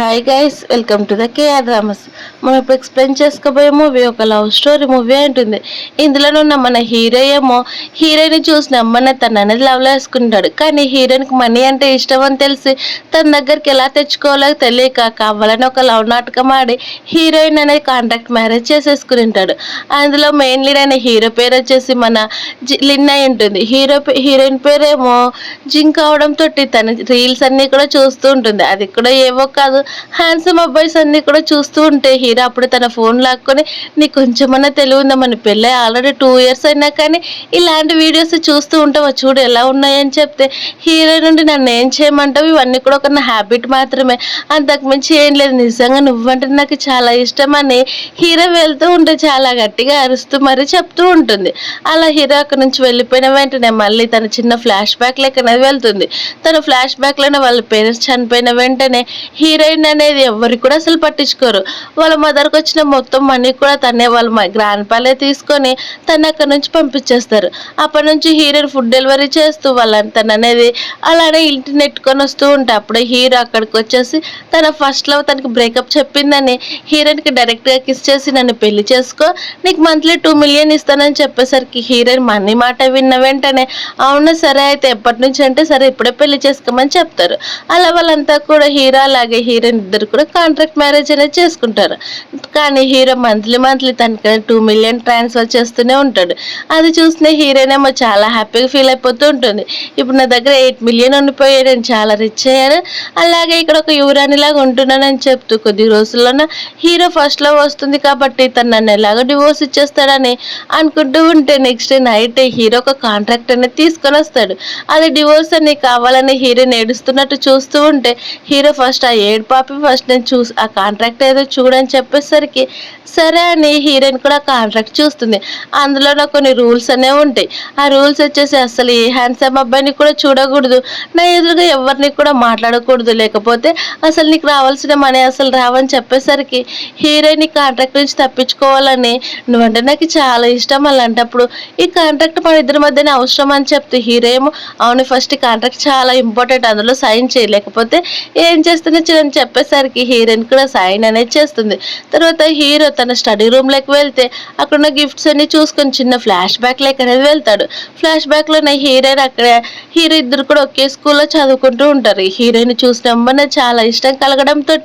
Hi guys, welcome to the KR dramas. మనం ఇప్పుడు explain చేసుకోబోయే మూవీ ఒక లవ్ స్టోరీ మూవీ ఉంటుంది. ఇందులో ఉన్న మన హీరో ఏమో హీరోయిన్ చూసి నమ్మనే తను అనేది లవ్లో వేసుకుంటాడు. కానీ హీరోయిన్కి మనీ అంటే ఇష్టం అని తెలిసి తన దగ్గరికి ఎలా తెచ్చుకోవాలో తెలియక కావాలని ఒక లవ్ నాటకం ఆడి హీరోయిన్ అనేది కాంట్రాక్ట్ మ్యారేజ్ చేసేసుకుని ఉంటాడు. అందులో మెయిన్ లీడ్ అయిన హీరో పేరు వచ్చేసి మన లిన్ అయి ఉంటుంది. హీరోయిన్ పేరేమో జింక్ అవడంతో తన రీల్స్ అన్నీ కూడా చూస్తూ ఉంటుంది. అది కూడా ఏవో కాదు, హ్యాండ్సమ్ అబ్బాయిస్ అన్ని కూడా చూస్తూ ఉంటే హీరో అప్పుడు తన ఫోన్ లాక్కొని నీకు కొంచెమన్నా తెలివి ఉందా, మన పెళ్ళి ఆల్రెడీ 2 years అయినా కానీ ఇలాంటి వీడియోస్ చూస్తూ ఉంటావా, చూడు ఎలా ఉన్నాయని చెప్తే హీరో నుండి నన్ను ఏం చేయమంటావు, ఇవన్నీ కూడా ఒక నా హ్యాబిట్ మాత్రమే, అంతకుమించి ఏం లేదు, నిజంగా నువ్వంటే నాకు చాలా ఇష్టం అని హీరో వెళ్తూ ఉంటే చాలా గట్టిగా అరుస్తూ మరీ చెప్తూ ఉంటుంది. అలా హీరో అక్కడి నుంచి వెళ్ళిపోయిన వెంటనే మళ్ళీ తన చిన్న ఫ్లాష్ బ్యాక్ లెక్క అనేది వెళ్తుంది. తన ఫ్లాష్ బ్యాక్లోనే వాళ్ళ పేరెంట్స్ చనిపోయిన వెంటనే హీరోయిన్ అనేది ఎవరికి కూడా అసలు పట్టించుకోరు. వాళ్ళ మదర్కి వచ్చిన మొత్తం మనీ కూడా తనే వాళ్ళ గ్రాండ్ పాలే తీసుకొని తను అక్కడ నుంచి పంపించేస్తారు. అప్పటి నుంచి హీరోయిన్ ఫుడ్ డెలివరీ చేస్తూ తను అనేది అలానే ఇంటి నెట్టుకొని వస్తూ ఉంటే అప్పుడే హీరో అక్కడికి వచ్చేసి తన ఫస్ట్ లవ్ తనకి బ్రేకప్ చెప్పిందని హీరోయిన్కి డైరెక్ట్గా కిస్ చేసి నన్ను పెళ్లి చేసుకో, నీకు మంత్లీ 2 million ఇస్తానని చెప్పేసరికి హీరోయిన్ మనీ మాట విన్న వెంటనే అవును సరే అయితే ఎప్పటి నుంచి అంటే సరే ఇప్పుడే పెళ్లి చేసుకోమని చెప్తారు. అలా వాళ్ళంతా కూడా హీరో అలాగే హీరోయిన్ ఇద్దరు కూడా కాంట్రాక్ట్ మ్యారేజ్ అనేది చేసుకుంటారు. కానీ హీరో మంత్లీ తనకి 2 million ట్రాన్స్ఫర్ చేస్తూనే ఉంటాడు. అది చూసిన హీరోయిన్ ఏమో చాలా హ్యాపీగా ఫీల్ అయిపోతూ ఉంటుంది. ఇప్పుడు నా దగ్గర 8 million ఉండిపోయాడు, నేను చాలా రిచ్ అయ్యాను, అలాగే ఇక్కడ ఒక యువరాణిలాగా ఉంటున్నానని చెప్తూ కొద్ది రోజుల్లోనే హీరో ఫస్ట్ లో వస్తుంది కాబట్టి తను నన్ను ఎలాగో డివోర్స్ ఇచ్చేస్తాడని అనుకుంటూ ఉంటే నెక్స్ట్ డే నైట్ హీరో ఒక కాంట్రాక్ట్ అనేది తీసుకొని వస్తాడు. అది డివోర్స్ అని కావాలని హీరోయిన్ ఏడుస్తున్నట్టు చూస్తూ ఉంటే హీరో ఫస్ట్ ఆ పాపి ఫస్ట్ నేను ఆ కాంట్రాక్ట్ ఏదో చూడని చెప్పేసరికి సరే అని హీరోయిన్ కూడా కాంట్రాక్ట్ చూస్తుంది. అందులో కొన్ని రూల్స్ అనేవి ఉంటాయి. ఆ రూల్స్ వచ్చేసి అసలు ఏ హ్యాండ్సమ్ అబ్బాయిని కూడా చూడకూడదు, నా ఎదురుగా ఎవరిని కూడా మాట్లాడకూడదు, లేకపోతే అసలు నీకు రావాల్సిన మనీ అసలు రావని చెప్పేసరికి హీరోయిన్ ఈ కాంట్రాక్ట్ నుంచి తప్పించుకోవాలని నువ్వంటే నాకు చాలా ఇష్టం, అలాంటప్పుడు ఈ కాంట్రాక్ట్ మన ఇద్దరి మధ్యనే అవసరం అని చెప్తే హీరో ఏమో అవును ఫస్ట్ ఈ కాంట్రాక్ట్ చాలా ఇంపార్టెంట్, అందులో సైన్ చేయలేకపోతే ఏం చేస్తున్నా అని చెప్పేసరికి హీరోయిన్ కూడా సైన్ అనేది చేస్తుంది. తర్వాత హీరో తన స్టడీ రూమ్లోకి వెళ్తే అక్కడ ఉన్న గిఫ్ట్స్ అన్ని చూసుకొని చిన్న ఫ్లాష్ బ్యాక్ లెక్క అనేది వెళ్తాడు. ఫ్లాష్ బ్యాక్లోనే హీరోయిన్ అక్కడ హీరో ఇద్దరు కూడా ఒకే స్కూల్లో చదువుకుంటూ ఉంటారు. హీరోయిన్ చూసినమ్మనే చాలా ఇష్టం కలగడంతో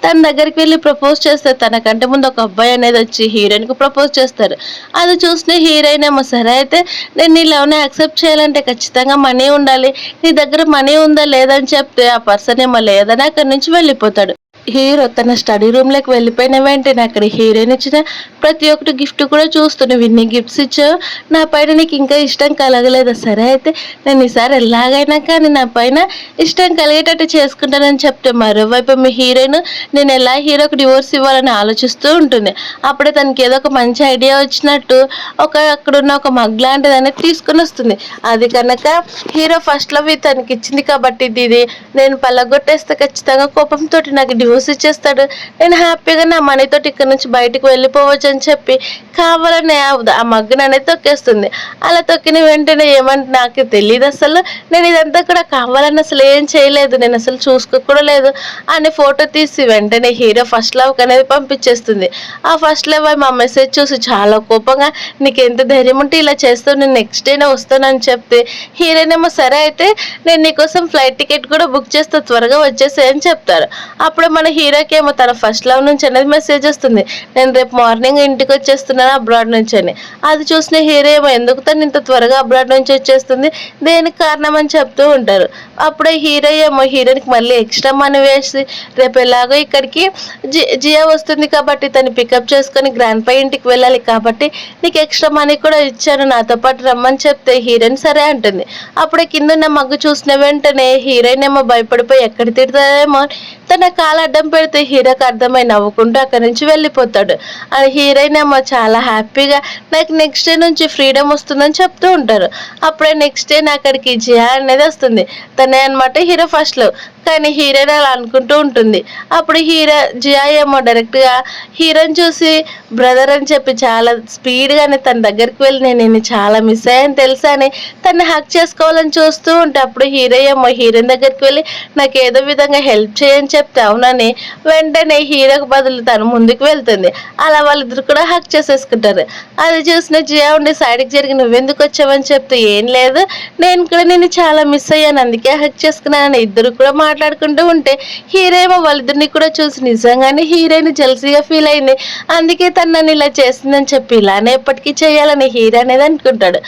తన దగ్గరికి వెళ్ళి ప్రపోజ్ చేస్తారు. తనకంటే ముందు ఒక అబ్బాయి అనేది వచ్చి హీరోయిన్కి ప్రపోజ్ చేస్తారు. అది చూసిన హీరోయిన్ ఏమో సరే అయితే నేను నీ లవ్ని యాక్సెప్ట్ చేయాలంటే ఖచ్చితంగా మనీ ఉండాలి, నీ దగ్గర మనీ ఉందా లేదని చెప్తే ఆ పర్సన్ ఏమో లేదని అక్కడి నుంచి వెళ్ళిపోతాడు. హీరో తన స్టడీ రూమ్లోకి వెళ్ళిపోయిన వెంటనే అక్కడ హీరోయిన్ ఇచ్చిన ప్రతి ఒక్కటి గిఫ్ట్ కూడా చూస్తున్నావు, ఇన్ని గిఫ్ట్స్ ఇచ్చావు, నా పైన నీకు ఇంకా ఇష్టం కలగలేదు, సరే అయితే నేను ఈసారి ఎలాగైనా కానీ నా పైన ఇష్టం కలిగేటట్టు చేసుకుంటానని చెప్తే మరోవైపు మీ హీరోయిన్ నేను ఎలా హీరోకి డివోర్స్ ఇవ్వాలని ఆలోచిస్తూ ఉంటుంది. అప్పుడే తనకి ఏదో ఒక మంచి ఐడియా వచ్చినట్టు అక్కడున్న ఒక మగ్ లాంటిది అనేది తీసుకుని వస్తుంది. అది కనుక హీరో ఫస్ట్ లవ్ తనకి ఇచ్చింది కాబట్టి ఇది నేను పల్లగొట్టేస్తే ఖచ్చితంగా కోపంతో నాకు డివోర్స్ ఇచ్చేస్తాడు, నేను హ్యాపీగా నా మనీతోటి ఇక్కడ నుంచి బయటకు వెళ్ళిపోవచ్చు అని చెప్పి కావాలని ఆ మగ్గును అనేది తొక్కేస్తుంది. అలా తొక్కిన వెంటనే ఏమంటే నాకు తెలియదు అసలు నేను ఇదంతా కూడా కావాలని అసలు ఏం చేయలేదు, నేను అసలు చూసుకోకూడా లేదు అని ఫోటో తీసి వెంటనే హీరో ఫస్ట్ లవ్ అనేది పంపించేస్తుంది. ఆ ఫస్ట్ లవ్ మా మెసేజ్ చూసి చాలా కోపంగా నీకు ఎంత ధైర్యం ఉంటే ఇలా చేస్తావు, నేను నెక్స్ట్ డేనే వస్తానని చెప్తే హీరోయిన్ ఏమో సరే అయితే నేను నీకోసం ఫ్లైట్ టికెట్ కూడా బుక్ చేస్తే త్వరగా వచ్చేసాయని చెప్తారు. అప్పుడు మన హీరోకి ఏమో తన ఫస్ట్ లవ్ నుంచి అనేది మెసేజ్ వస్తుంది, నేను రేపు మార్నింగ్ ఇంటికి వచ్చేస్తున్నాను అబ్రాడ్ నుంచి అని. అది చూసిన హీరో ఏమో ఎందుకు తను ఇంత త్వరగా అబ్రాడ్ నుంచి వచ్చేస్తుంది, దేనికి కారణం అని చెప్తూ ఉంటారు. అప్పుడే హీరో ఏమో హీరోయిన్కి మళ్ళీ ఎక్స్ట్రా మనీ వేసి రేపు ఎలాగో ఇక్కడికి జియా వస్తుంది కాబట్టి తను పికప్ చేసుకొని గ్రాండ్ పై ఇంటికి వెళ్ళాలి కాబట్టి నీకు ఎక్స్ట్రా మనీ కూడా ఇచ్చాను, నాతో పాటు రమ్మని చెప్తే హీరోయిన్ సరే అంటుంది. అప్పుడే కింద ఉన్న మగ్గు చూసిన వెంటనే హీరోయిన్ ఏమో భయపడిపోయి ఎక్కడ తిడతాదేమో తన కాలు అడ్డం పెడితే హీరోకి అర్థమై నవ్వుకుంటూ అక్కడి నుంచి వెళ్ళిపోతాడు. అది హీరోయిన్ ఏమో చాలా హ్యాపీగా నాకు నెక్స్ట్ డే నుంచి ఫ్రీడమ్ వస్తుందని చెప్తూ ఉంటారు. అప్పుడే నెక్స్ట్ డే అక్కడికి జియా అనేది వస్తుంది, తనే అనమాట హీరో ఫస్ట్ లవ్. కానీ హీరోయిన్ అలా అనుకుంటూ ఉంటుంది. అప్పుడు జియా ఏమో డైరెక్ట్గా హీరోని చూసి బ్రదర్ అని చెప్పి చాలా స్పీడ్గానే తన దగ్గరికి వెళ్ళి నేను నిన్ను చాలా మిస్ అయ్యాను తెలుసా అని తను హక్ చేసుకోవాలని చూస్తూ ఉంటే అప్పుడు హీరో ఏమో హీరోయిన్ దగ్గరికి వెళ్ళి నాకు ఏదో విధంగా హెల్ప్ చేయని చెప్తే అవునని అని వెంటనే హీరోకి బదులు తను ముందుకు వెళ్తుంది. అలా వాళ్ళిద్దరు కూడా హక్ చేసేసుకుంటారు. అది చూసిన జియా ఉండి సైడ్కి జరిగి నువ్వెందుకు వచ్చావని చెప్తూ ఏం లేదు, నేను కూడా నేను చాలా మిస్ అయ్యాను అందుకే హక్ చేసుకున్నానని ఇద్దరు కూడా మాట్లాడుకుంటూ ఉంటే హీరో ఏమో వాళ్ళిద్దరిని కూడా చూసి నిజంగానే హీరోయిన్ జెల్సీగా ఫీల్ అయింది. అందుకే తను నన్ను ఇలా చేసిందని చెప్పి ఇలానే ఎప్పటికీ చేయాలని హీరో అనేది అనుకుంటాడు.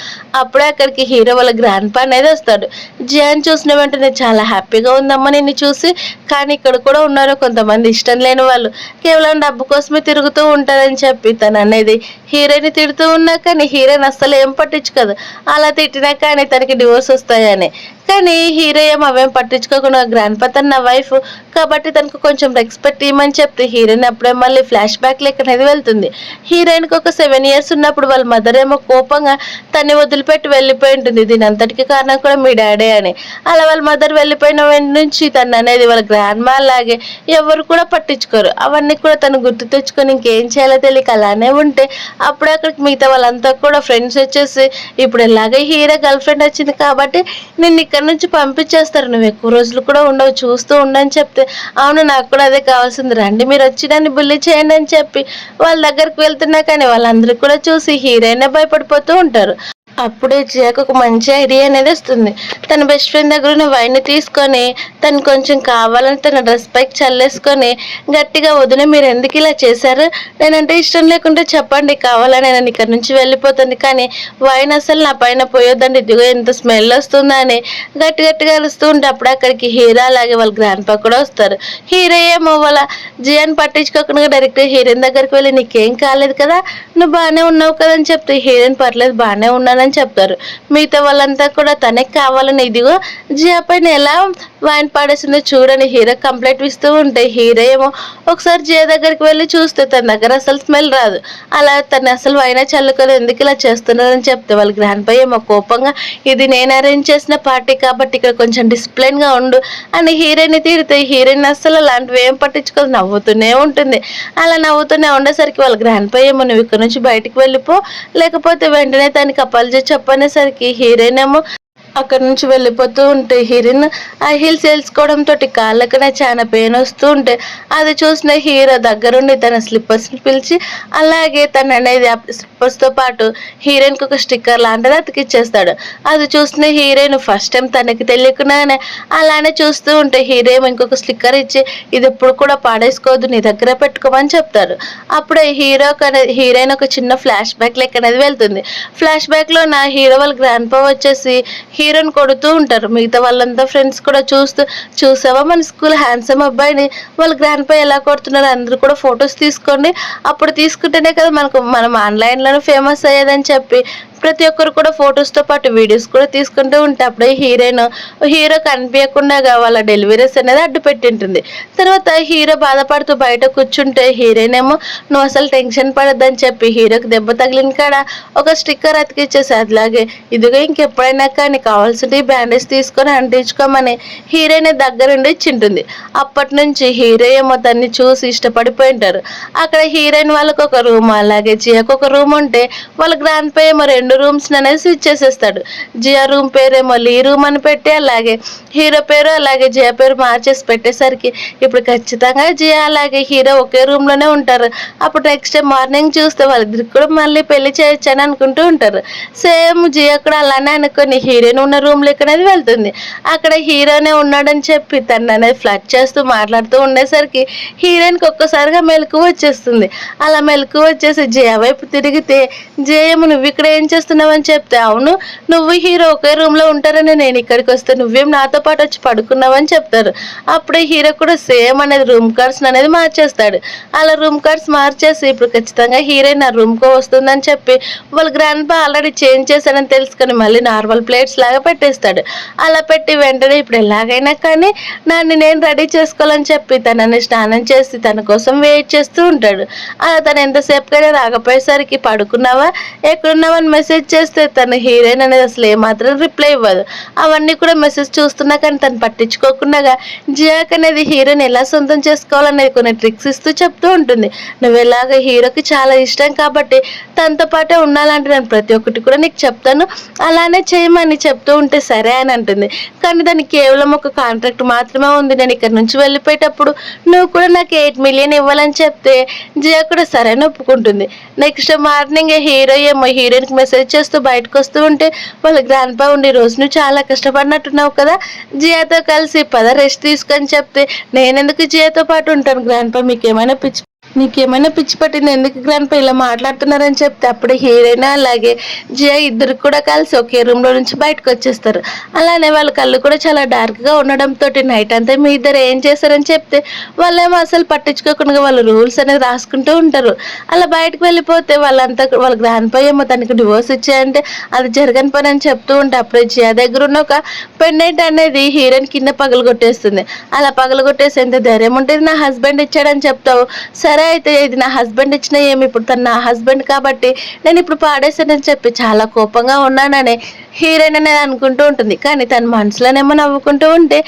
అప్పుడే అక్కడికి హీరో వాళ్ళ గ్రాండ్ పా అనేది వస్తాడు. జియాన్ చూసిన వెంటనే చాలా హ్యాపీగా ఉందమ్మా నిన్ను చూసి, కానీ ఇక్కడ కూడా ఉన్నారు కొంతమంది ఇష్టం లేని వాళ్ళు, కేవలం డబ్బు కోసమే తిరుగుతూ ఉంటారని చెప్పి తను అనేది హీరోని తిడుతూ ఉన్నా కానీ హీరోయిన్ అస్సలు ఏం పట్టించుకోదు. అలా తిట్టినా కానీ తనకి డివోర్స్ వస్తాయని. కానీ హీరో ఏం అవేం పట్టించుకోకుండా గ్రాండ్ పా తన వైఫ్ కాబట్టి తనకు కొంచెం రెస్పెక్ట్ ఇవ్వమని చెప్తే హీరోయిన్ అప్పుడే మళ్ళీ ఫ్లాష్ బ్యాక్ లెక్క అనేది వెళ్తుంది. హీరోయిన్కి ఒక 7 years ఉన్నప్పుడు వాళ్ళ మదర్ ఏమో కోపంగా తన్ని వదిలిపెట్టి వెళ్ళిపోయి ఉంటుంది. దీని అంతటికి కారణం కూడా మీ డాడీ అని. అలా వాళ్ళ మదర్ వెళ్ళిపోయిన వెంట నుంచి తను అనేది వాళ్ళ గ్రాండ్ మా లాగే ఎవరు కూడా పట్టించుకోరు. అవన్నీ కూడా తను గుర్తు తెచ్చుకొని ఇంకేం చేయాలో తెలియక అలానే ఉంటే అప్పుడే అక్కడికి మిగతా వాళ్ళంతా కూడా ఫ్రెండ్స్ వచ్చేసి ఇప్పుడు ఎలాగే హీరో గర్ల్ ఫ్రెండ్ వచ్చింది కాబట్టి నిన్ను ఇక్కడ నుంచి పంపించేస్తారు, నువ్వు ఎక్కువ రోజులు కూడా ఉండవు చూస్తూ ఉండని చెప్తే అవును నాకు కూడా అదే కావాల్సింది, రండి మీరు వచ్చి నన్ను బుల్లి చేయండి అని చెప్పి వాళ్ళ దగ్గరికి వెళ్తున్నా కానీ వాళ్ళందరూ కూడా చూసి హీరోయిన్ భయపడిపోతూ ఉంటారు. అప్పుడే జియాకు ఒక మంచి ఐడియా అనేది వస్తుంది. తన బెస్ట్ ఫ్రెండ్ దగ్గర ఉన్న వైన్ని తీసుకొని తను కొంచెం కావాలని తన డ్రెస్ పైకి చల్లేసుకొని గట్టిగా వదిన మీరు ఎందుకు ఇలా చేశారు, నేనంటే ఇష్టం లేకుంటే చెప్పండి కావాలని నేను ఇక్కడ నుంచి వెళ్ళిపోతుంది, కానీ వైన్ అసలు నా పైన పోయొద్దండి ఇదిగో ఎంత స్మెల్ వస్తుందా అని గట్టి గట్టిగా అరుస్తూ ఉంటే అప్పుడు అక్కడికి హీరో అలాగే వాళ్ళ గ్రాండ్ పా కూడా వస్తారు. హీరో ఏమో వాళ్ళ జియాని పట్టించుకోకుండా డైరెక్ట్ హీరోయిన్ దగ్గరికి వెళ్ళి నీకేం కాలేదు కదా, నువ్వు బాగానే ఉన్నావు కదా అని చెప్తే హీరోయిన్ పర్లేదు బాగానే ఉన్నానని చెప్తారు. మిగతా వాళ్ళంతా కూడా తనకి కావాలని ఇదిగో జియా పైన ఎలా వైన్ పాడేసిందో చూడని హీరో కంప్లైంట్ ఇస్తూ ఉంటే హీరో ఏమో ఒకసారి జియా దగ్గరికి వెళ్ళి చూస్తే తన దగ్గర అసలు స్మెల్ రాదు. అలా తను అసలు వైనా చల్లుకొని ఎందుకు ఇలా చేస్తున్నారని చెప్తే వాళ్ళ గ్రాండ్ పై ఏమో కోపంగా ఇది నేను అరేంజ్ చేసిన పార్టీ కాబట్టి ఇక్కడ కొంచెం డిసిప్లిన్ గా ఉండు అని హీరోయిన్ తిడితే హీరోయిన్ అసలు అలాంటివి ఏం పట్టించుకొని నవ్వుతూనే ఉంటుంది. అలా నవ్వుతూనే ఉండేసరికి వాళ్ళ గ్రాండ్ పై ఏమో నువ్వు ఇక్కడ నుంచి బయటకు వెళ్ళిపో లేకపోతే వెంటనే తనకి అప్పాలు చెప్పనేసరికి హీరోయిన్ ఏమో అక్కడ నుంచి వెళ్ళిపోతూ ఉంటే హీరోయిన్ ఆ హీల్స్ వేసుకోవడంతో కాళ్ళకనే చాలా పెయిన్ వస్తూ ఉంటే అది చూసిన హీరో దగ్గరుండి తన స్లిప్పర్స్ని పిలిచి అలాగే తన అనేది స్లిప్పర్స్తో పాటు హీరోయిన్కి ఒక స్టిక్కర్ లాంటిది అతికిచ్చేస్తాడు. అది చూసిన హీరోయిన్ ఫస్ట్ టైం తనకి తెలియకుండానే అలానే చూస్తూ ఉంటే హీరో ఇంకొక స్టిక్కర్ ఇచ్చి ఇది ఎప్పుడు కూడా పాడేసుకోవద్దు నీ దగ్గర పెట్టుకోమని చెప్తాడు. అప్పుడే హీరోయిన్ ఒక చిన్న ఫ్లాష్ బ్యాక్ లెక్క అనేది వెళ్తుంది. ఫ్లాష్ బ్యాక్లో నా హీరో వాళ్ళ గ్రాండ్ పా వచ్చేసి హీరోని కొడుతూ ఉంటారు. మిగతా వాళ్ళంతా ఫ్రెండ్స్ కూడా చూసావా మన స్కూల్ హ్యాండ్సమ్ అబ్బాయిని వాళ్ళ గ్రాండ్ పై ఎలా కొడుతున్నారు, అందరూ కూడా ఫొటోస్ తీసుకోండి అప్పుడు తీసుకుంటేనే కదా మనం ఆన్లైన్లోనే ఫేమస్ అయ్యేదని చెప్పి ప్రతి ఒక్కరు కూడా ఫొటోస్తో పాటు వీడియోస్ కూడా తీసుకుంటూ ఉంటే అప్పుడే హీరో కనిపించకుండా వాళ్ళ డెలివరీస్ అనేది అడ్డు పెట్టింటుంది. తర్వాత హీరో బాధపడుతూ బయట కూర్చుంటే హీరోయిన్ ఏమో నువ్వు అసలు టెన్షన్ పడద్దని చెప్పి హీరోకి దెబ్బ తగిలిన కాడ ఒక స్టిక్కర్ అతికిచ్చేసి అట్లాగే ఇదిగో ఇంకెప్పుడైనా కానీ కావాల్సింది బ్యాండేజ్ తీసుకొని అంటించుకోమని హీరోయిన్ దగ్గరుండి ఇచ్చింటుంది. అప్పటి నుంచి హీరో ఏమో తన్ని చూసి ఇష్టపడిపోయి ఉంటారు. అక్కడ హీరోయిన్ వాళ్ళకి ఒక రూమ్ అలాగే జియాకు ఒక రూమ్ ఉంటే వాళ్ళ గ్రాండ్ పే ఏమో 2 rooms అనేది స్విచ్ చేసేస్తాడు. జియా రూమ్ పేరేమో లీ రూమ్ అని పెట్టి అలాగే హీరో పేరు అలాగే జియా పేరు మార్చేసి పెట్టేసరికి ఇప్పుడు ఖచ్చితంగా జియా అలాగే హీరో ఒకే రూమ్ లోనే ఉంటారు. అప్పుడు నెక్స్ట్ డే మార్నింగ్ చూస్తే వాళ్ళిద్దరికి కూడా మళ్ళీ పెళ్లి చేయొచ్చు అని అనుకుంటూ ఉంటారు. సేమ్ జియా కూడా అలానే అనుకొని హీరోయిన్ ఉన్న రూమ్ లెక్క అనేది వెళ్తుంది. అక్కడ హీరోనే ఉన్నాడని చెప్పి తను అనేది ఫ్లడ్ చేస్తూ మాట్లాడుతూ ఉండేసరికి హీరోయిన్కి ఒక్కసారిగా మెలకు వచ్చేస్తుంది. అలా మెలకు వచ్చేసి జియా వైపు తిరిగితే జయము నువ్వు ఇక్కడ ఏం చేస్తున్నావని చెప్తే అవును నువ్వు హీరో ఒకే రూమ్ లో ఉంటారని నేను ఇక్కడికి వస్తే నువ్వేం నాతో పాటు వచ్చి పడుకున్నావని చెప్తారు. అప్పుడే హీరో కూడా సేమ్ అనేది రూమ్ కార్డ్స్ అనేది మార్చేస్తాడు. అలా రూమ్ కార్డ్స్ మార్చేసి ఇప్పుడు ఖచ్చితంగా హీరోయిన్ నా రూమ్ కు వస్తుందని చెప్పి వాళ్ళ గ్రాండ్ పా ఆల్రెడీ చేంజ్ చేశానని తెలుసుకొని మళ్ళీ నార్మల్ ప్లేట్స్ లాగా పెట్టేస్తాడు. అలా పెట్టి వెంటనే ఇప్పుడు ఎలాగైనా కానీ నన్ను నేను రెడీ చేసుకోవాలని చెప్పి తనని స్నానం చేసి తన కోసం వెయిట్ చేస్తూ ఉంటాడు. అలా తను ఎంతసేపుకైనా రాకపోయేసరికి పడుకున్నావా ఎక్కడున్నావని మెసేజ్ మెసేజ్ చేస్తే తన హీరోయిన్ అనేది అసలు ఏమాత్రం రిప్లై ఇవ్వదు. అవన్నీ కూడా మెసేజ్ చూస్తున్నా కానీ తను పట్టించుకోకుండా జియాక్ అనేది హీరోని ఎలా సొంతం చేసుకోవాలనేది కొన్ని ట్రిక్స్ ఇస్తూ చెప్తూ ఉంటుంది. నువ్వు ఎలాగ హీరోకి చాలా ఇష్టం కాబట్టి తనతో పాటే ఉండాలంటే నేను ప్రతి ఒక్కటి కూడా నీకు చెప్తాను, అలానే చేయమని చెప్తూ ఉంటే సరే అని అంటుంది. కానీ దానికి కేవలం ఒక కాంట్రాక్ట్ మాత్రమే ఉంది. నేను ఇక్కడ నుంచి వెళ్ళిపోయేటప్పుడు నువ్వు కూడా నాకు 8 మిలియన్ ఇవ్వాలని చెప్తే జియా కూడా సరే అని ఒప్పుకుంటుంది. నెక్స్ట్ మార్నింగ్ హీరో ఏమో హీరోయిన్కి మెసేజ్ చేస్తూ బయటకు వస్తూ ఉంటే వాళ్ళ గ్రాండ్ పా ఉండి రోజు నువ్వు చాలా కష్టపడినట్టున్నావు కదా, జియాతో కలిసి పద రెస్ట్ తీసుకొని చెప్తే నేనెందుకు జియాతో పాటు ఉంటాను గ్రాండ్ పా, నీకేమైనా పిచ్చి పట్టింది, ఎందుకు గ్రాండ్ పా ఇలా మాట్లాడుతున్నారని చెప్తే అప్పుడు హీరోయిన్ అలాగే జియా ఇద్దరు కూడా కలిసి ఒకే రూమ్లో నుంచి బయటకు వచ్చేస్తారు. అలానే వాళ్ళ కళ్ళు కూడా చాలా డార్క్గా ఉండడంతో నైట్ అంతా మీ ఇద్దరు ఏం చేశారని చెప్తే వాళ్ళేమో అసలు పట్టించుకోకుండా వాళ్ళ రూల్స్ అనేది రాసుకుంటూ ఉంటారు. అలా బయటకు వెళ్ళిపోతే వాళ్ళ గ్రాండ్ పా ఏమో తనకి డివోర్స్ ఇచ్చాయంటే అది జరగని పని అని చెప్తూ ఉంటే అప్పుడే జియా దగ్గర ఉన్న ఒక పెండెంట్ అనేది హీరోయిన్ కింద పగలు కొట్టేస్తుంది. అలా పగలు కొట్టేసి ఎంత ధైర్యం ఉంటుంది నా హస్బెండ్ ఇచ్చాడని చెప్తావు, సరే అయితే ఇది నా హస్బెండ్ ఇచ్చిన ఏమి ఇప్పుడు తను నా హస్బెండ్ కాబట్టి నేను ఇప్పుడు పాడేసానని చెప్పి చాలా కోపంగా ఉన్నానని హీరోయిన్ అనేది అనుకుంటూ ఉంటుంది. కానీ తన మనసులోనేమో నవ్వుకుంటూ ఉంటే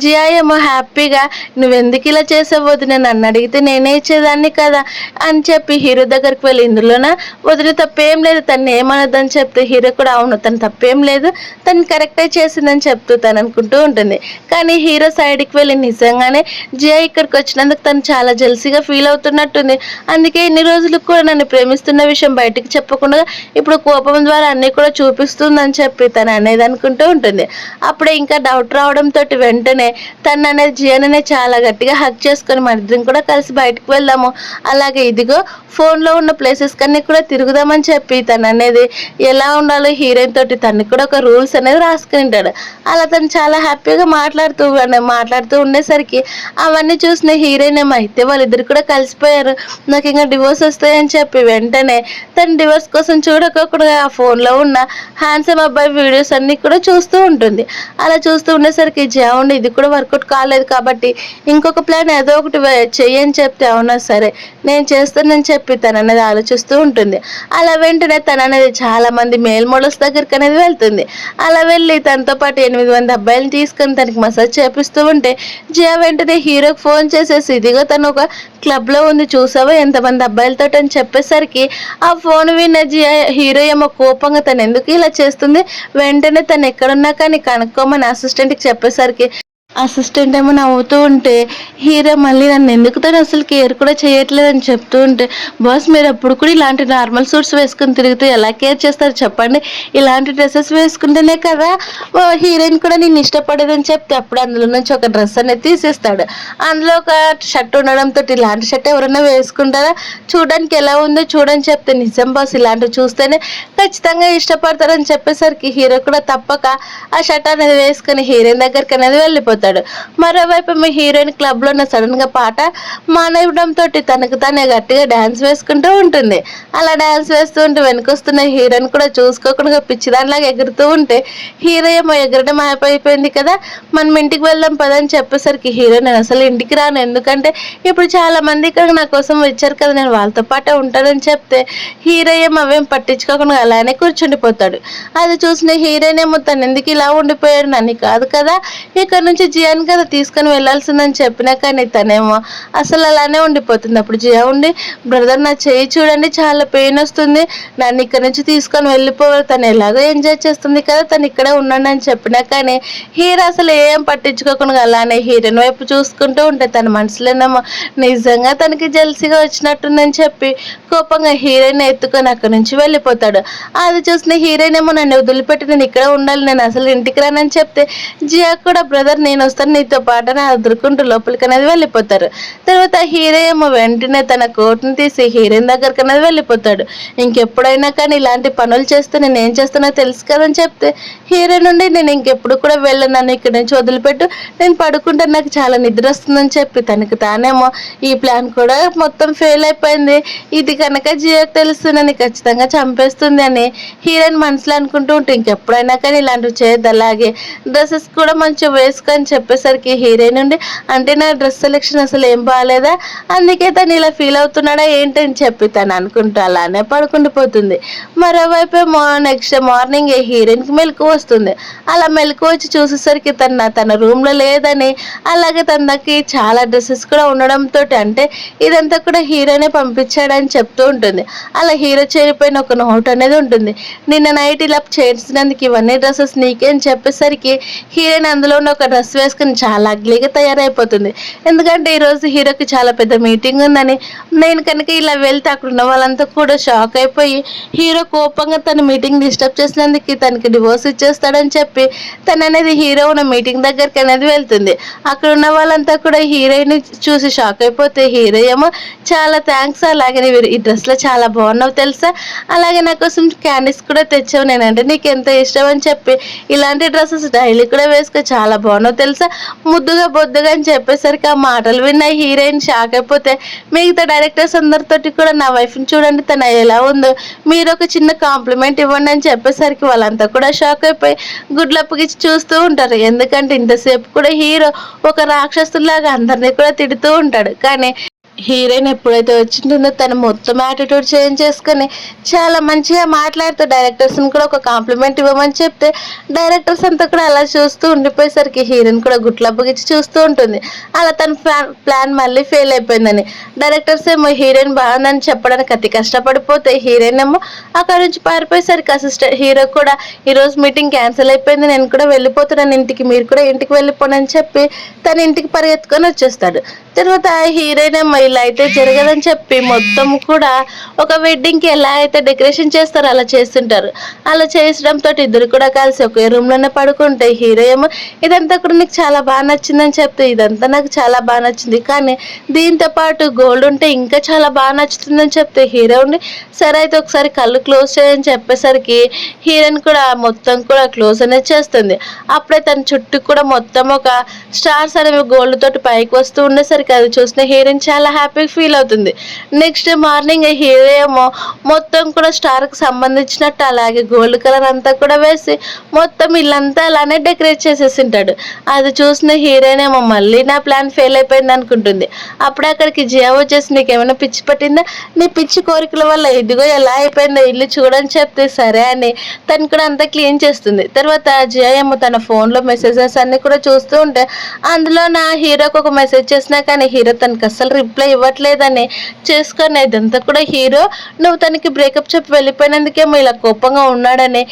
జియా ఏమో హ్యాపీగా నువ్వెందుకు ఇలా చేసావు వదిన, నన్ను అడిగితే నేనే ఇచ్చేదాన్ని కదా అని చెప్పి హీరో దగ్గరికి వెళ్ళి ఇందులోన వదిన తప్పేం లేదు, తను ఏమనొద్దని చెప్తే హీరో కూడా అవును తను తప్పేం లేదు తను కరెక్టే చేసిందని చెప్తూ తను అనుకుంటూ ఉంటుంది. కానీ హీరో సైడ్కి వెళ్ళి నిజంగానే జియా ఇక్కడికి వచ్చినందుకు తను చాలా జెల్సీగా ఫీల్ అవుతున్నట్టుంది. అందుకే ఇన్ని రోజులు కూడా నన్ను ప్రేమిస్తున్న విషయం బయటికి చెప్పకుండా ఇప్పుడు కోపం ద్వారా అన్నీ కూడా చూపిస్తుందని చెప్పి తను అనేది అనుకుంటూ ఉంటుంది. అప్పుడే ఇంకా డౌట్ రావడంతో వెంటనే తను అనేది జియానే చాలా గట్టిగా హక్ చేసుకొని మన ఇద్దరం కూడా కలిసి బయటకు వెళ్దాము, అలాగే ఇదిగో ఫోన్లో ఉన్న ప్లేసెస్ కన్నీ కూడా తిరుగుదామని చెప్పి తను అనేది ఎలా ఉండాలో హీరోయిన్ తోటి తను కూడా ఒక రూల్స్ అనేది రాసుకుంటాడు. అలా తను చాలా హ్యాపీగా మాట్లాడుతూ ఉండేసరికి అవన్నీ చూసిన హీరోయిన్ ఏమో అయితే వాళ్ళిద్దరు కూడా కలిసిపోయారు, నాకు ఇంకా డివోర్స్ వస్తాయని చెప్పి వెంటనే తను డివోర్స్ కోసం చూడకోకుండా ఆ ఫోన్లో ఉన్న హ్యాండ్సమ్ అబ్బాయి వీడియోస్ అన్నీ కూడా చూస్తూ ఉంటుంది. అలా చూస్తూ ఉండేసరికి జావుండి ఇది కూడా వర్కౌట్ కాలేదు కాబట్టి ఇంకొక ప్లాన్ ఏదో ఒకటి చెయ్యని చెప్తే అవునా సరే నేను చేస్తానని చెప్పి తను అనేది ఆలోచిస్తూ ఉంటుంది. అలా వెంటనే తను అనేది చాలా మంది మేల్ మోడల్స్ దగ్గరికి అనేది వెళ్తుంది. అలా వెళ్ళి తనతో పాటు 8 మంది అబ్బాయిలను తీసుకొని తనకి మసాజ్ చేపిస్తూ ఉంటే జియా వెంటనే హీరోకి ఫోన్ చేసేసి ఇదిగో తను ఒక క్లబ్లో ఉంది చూసావా ఎంతమంది అబ్బాయిలతో అని చెప్పేసరికి ఆ ఫోన్ విన్న జియా హీరో ఏమో కోపంగా తను ఎందుకు ఇలా చేస్తుంది, వెంటనే తను ఎక్కడున్నా కానీ కనుక్కోమని అసిస్టెంట్కి చెప్పేసరికి అసిస్టెంట్ ఏమో నవ్వుతూ ఉంటే హీరో మళ్ళీ నన్ను ఎందుకు తను అసలు కేర్ కూడా చేయట్లేదని చెప్తూ ఉంటే బాస్ మీరు అప్పుడు కూడా ఇలాంటి నార్మల్ సూట్స్ వేసుకుని తిరుగుతూ ఎలా కేర్ చేస్తారు చెప్పండి, ఇలాంటి డ్రెస్సెస్ వేసుకుంటేనే కదా హీరోయిన్ కూడా నేను ఇష్టపడేదని చెప్తే అప్పుడు అందులో నుంచి ఒక డ్రెస్ అనేది తీసేస్తాడు. అందులో ఒక షర్ట్ ఉండడంతో ఇలాంటి షర్ట్ ఎవరైనా వేసుకుంటారా, చూడడానికి ఎలా ఉందో చూడని చెప్తే నిజం బాస్ ఇలాంటివి చూస్తేనే ఖచ్చితంగా ఇష్టపడతారని చెప్పేసరికి హీరో కూడా తప్పక ఆ షర్ట్ అనేది వేసుకుని హీరోయిన్ దగ్గరికి అనేది వెళ్ళిపోతాడు. మరోవైపు మీ హీరోయిన్ క్లబ్ లో సడన్ గా పాట మానేయడంతో తనకు తానే గట్టిగా డాన్స్ వేసుకుంటూ ఉంటుంది. అలా డాన్స్ వేస్తూ ఉంటే వెనుకొస్తున్న హీరోయిన్ కూడా చూసుకోకుండా పిచ్చిదానిలాగా ఎగురుతూ ఉంటే హీరో ఏమో ఎగరడం అయిపోయింది కదా మనం ఇంటికి వెళ్దాం పదని చెప్పేసరికి హీరో నేను అసలు ఇంటికి రాను, ఎందుకంటే ఇప్పుడు చాలా మంది ఇక్కడ నా కోసం వచ్చారు కదా నేను వాళ్ళతో పాటే ఉంటానని చెప్తే హీరో ఏమో అవేం పట్టించుకోకుండా అలానే కూర్చుండిపోతాడు. అది చూసిన హీరోయిన్ ఏమో తను ఎందుకు ఇలా ఉండిపోయాడు, నన్ను కాదు కదా ఇక్కడ నుంచి జియాన్ కదా తీసుకొని వెళ్ళాల్సిందని చెప్పినా కానీ తనేమో అసలు అలానే ఉండిపోతుంది. అప్పుడు జియా ఉండి బ్రదర్ నా చేయి చూడండి చాలా పెయిన్ వస్తుంది, నన్ను ఇక్కడ నుంచి తీసుకొని వెళ్ళిపోవాలి, తను ఎలాగో ఎంజాయ్ చేస్తుంది కదా తను ఇక్కడే ఉన్నాను అని చెప్పినా కానీ హీరో అసలు ఏం పట్టించుకోకుండా అలానే హీరోయిన్ వైపు చూసుకుంటూ ఉంటే తన మనసులోనేమో నిజంగా తనకి జెల్సీగా వచ్చినట్టుందని చెప్పి కోపంగా హీరోయిన్ ఎత్తుకొని అక్కడి నుంచి వెళ్ళిపోతాడు. అది చూసిన హీరోయిన్ ఏమో నన్ను వదిలిపెట్టి నేను ఇక్కడ ఉండాలి, నేను అసలు ఇంటికి రానని చెప్తే జియా కూడా బ్రదర్ నేను వస్తాను నీతో పాటు అని అదురుకుంటూ లోపలికి అనేది వెళ్ళిపోతారు. తర్వాత హీరో ఏమో వెంటనే తన కోట్ని తీసి హీరోయిన్ దగ్గరికి అనేది వెళ్ళిపోతాడు. ఇంకెప్పుడైనా కానీ ఇలాంటి పనులు చేస్తే నేను ఏం చేస్తానో తెలుసు కదని చెప్తే హీరో నుండి నేను ఇంకెప్పుడు కూడా వెళ్ళను, నన్ను ఇక్కడ నుంచి వదిలిపెట్టు నేను పడుకుంటే నాకు చాలా నిద్ర వస్తుందని చెప్పి తనకి తానేమో ఈ ప్లాన్ కూడా మొత్తం ఫెయిల్ అయిపోయింది, ఇది కనుక జియోకి తెలుస్తుందని ఖచ్చితంగా చంపేస్తుంది అని హీరోయిన్ మనసులో అనుకుంటూ ఉంటే ఇంకెప్పుడైనా కానీ ఇలాంటివి చేయొద్దు, అలాగే డ్రెస్సెస్ కూడా మంచిగా వేసుకొని చెప్పేసరికి హీరోయిన్ నుండి అంటే నా డ్రెస్ సెలెక్షన్ అసలు ఏం బాగాలేదా, అందుకే తను ఇలా ఫీల్ అవుతున్నాడా ఏంటని చెప్పి తను అనుకుంటూ అలానే పడుకుండిపోతుంది. మరోవైపు నెక్స్ట్ మార్నింగ్ హీరోయిన్కి మెలకు వస్తుంది. అలా మెలకు వచ్చి చూసేసరికి తన రూమ్లో లేదని, అలాగే తనకి చాలా డ్రెస్సెస్ కూడా ఉండడంతో అంటే ఇదంతా కూడా హీరోనే పంపించాడని చెప్తూ ఉంటుంది. అలా హీరో చేరిపోయిన ఒక నోట్ అనేది ఉంటుంది. నిన్న నైట్ ఇలా చేసినందుకు ఇవన్నీ డ్రెస్సెస్ నీకే అని చెప్పేసరికి హీరోయిన్ అందులో ఉన్న ఒక డ్రెస్ వేసుకుని చాలా అగ్లీగా తయారైపోతుంది. ఎందుకంటే ఈరోజు హీరోకి చాలా పెద్ద మీటింగ్ ఉందని, నేను కనుక ఇలా వెళ్తే అక్కడ ఉన్న వాళ్ళంతా కూడా షాక్ అయిపోయి హీరో కోపంగా తన మీటింగ్ డిస్టర్బ్ చేసినందుకు తనకి డివోర్స్ ఇచ్చేస్తాడని చెప్పి తను అనేది హీరో ఉన్న మీటింగ్ దగ్గరికి అనేది వెళ్తుంది. అక్కడ ఉన్న వాళ్ళంతా కూడా హీరోయిన్ చూసి షాక్ అయిపోతే హీరో ఏమో చాలా థ్యాంక్స్, అలాగే నీవు ఈ డ్రెస్లో చాలా బాగున్నావు తెలుసా, అలాగే నా కోసం క్యాండీస్ కూడా తెచ్చావు, నేనంటే నీకు ఎంత ఇష్టం అని చెప్పి ఇలాంటి డ్రెస్సెస్ డైలీ కూడా వేసుకో చాలా బాగున్నావు తెలుసా, ముద్దుగా బొద్దుగా అని చెప్పేసరికి ఆ మాటలు విన్న హీరోయిన్ షాక్ అయిపోతే మిగతా డైరెక్టర్స్ అందరితోటి కూడా నా వైఫ్ని చూడండి తన ఎలా ఉందో, మీరు ఒక చిన్న కాంప్లిమెంట్ ఇవ్వండి అని చెప్పేసరికి వాళ్ళంతా కూడా షాక్ అయిపోయి గుడ్లప్పగిచ్చి చూస్తూ ఉంటారు. ఎందుకంటే ఇంతసేపు కూడా హీరో ఒక రాక్షసులాగా అందరినీ కూడా తిడుతూ ఉంటాడు. కానీ హీరోయిన్ ఎప్పుడైతే వచ్చింటుందో తను మొత్తం యాటిట్యూడ్ చేంజ్ చేసుకొని చాలా మంచిగా మాట్లాడుతూ డైరెక్టర్స్ని కూడా ఒక కాంప్లిమెంట్ ఇవ్వమని చెప్తే డైరెక్టర్స్ అంతా కూడా అలా చూస్తూ ఉండిపోయేసరికి హీరోయిన్ కూడా గుట్లబ్బగిచ్చి చూస్తూ ఉంటుంది. అలా తన ప్లాన్ మళ్ళీ ఫెయిల్ అయిపోయిందని డైరెక్టర్స్ ఏమో హీరోయిన్ బాగుందని చెప్పడానికి అతి కష్టపడిపోతే హీరోయిన్ ఏమో అక్కడ నుంచి పారిపోయేసరికి అసిస్టెంట్ హీరో కూడా ఈరోజు మీటింగ్ క్యాన్సిల్ అయిపోయింది, నేను కూడా వెళ్ళిపోతున్నాను ఇంటికి, మీరు కూడా ఇంటికి వెళ్ళిపోనని చెప్పి తన ఇంటికి పరిగెత్తుకొని వచ్చేస్తాడు. తర్వాత హీరోయిన్ ఏమో ఇలా అయితే జరగదని చెప్పి మొత్తం కూడా ఒక వెడ్డింగ్కి ఎలా అయితే డెకరేషన్ చేస్తారో అలా చేస్తుంటారు. అలా చేసడంతో ఇద్దరు కూడా కలిసి ఒకే రూమ్లోనే పడుకుంటే హీరో ఏమో ఇదంతా కూడా నీకు చాలా బాగా నచ్చిందని చెప్తే ఇదంతా నాకు చాలా బాగా నచ్చింది, కానీ దీంతో పాటు గోల్డ్ ఉంటే ఇంకా చాలా బాగా నచ్చుతుందని చెప్తే హీరో ఉండి సరే అయితే ఒకసారి కళ్ళు క్లోజ్ చేయని చెప్పేసరికి హీరోయిన్ కూడా మొత్తం కూడా క్లోజ్ అనేది చేస్తుంది. అప్పుడే తన చుట్టూ కూడా మొత్తం ఒక స్టార్స్ అనేవి గోల్డ్ తోటి పైకి వస్తూ ఉండేసరికి అది చూసిన హీరోయిన్ చాలా హ్యాపీగా ఫీల్ అవుతుంది. నెక్స్ట్ మార్నింగ్ హీరో ఏమో మొత్తం కూడా స్టార్కి సంబంధించినట్టు అలాగే గోల్డ్ కలర్ అంతా కూడా వేసి మొత్తం ఇల్లంతా అలానే డెకరేట్ చేసేసి ఉంటాడు. అది చూసిన హీరోయిన్ ఏమో మళ్ళీ నా ప్లాన్ ఫెయిల్ అయిపోయింది అనుకుంటుంది. అప్పుడే అక్కడికి జియా వచ్చేసి నీకు ఏమైనా పిచ్చి పట్టిందా, నీ పిచ్చి కోరికల వల్ల ఇదిగో ఎలా అయిపోయిందో ఇల్లు చూడని చెప్తే సరే అని తను కూడా అంతా క్లీన్ చేస్తుంది. తర్వాత జియా ఏమో తన ఫోన్లో మెసేజెస్ అన్ని కూడా చూస్తూ ఉంటే అందులో నా హీరోకి ఒక మెసేజ్ చేసినా కానీ హీరో తనకు అస్సలు రిప్లై ఇవ్వట్లేదని చేసుకొని ఇదంతా కూడా హీరో నువ్వు తనకి బ్రేకప్ చెప్పి వెళ్ళిపోయినందుకేమో ఇలా కోపంగా ఉన్నాడని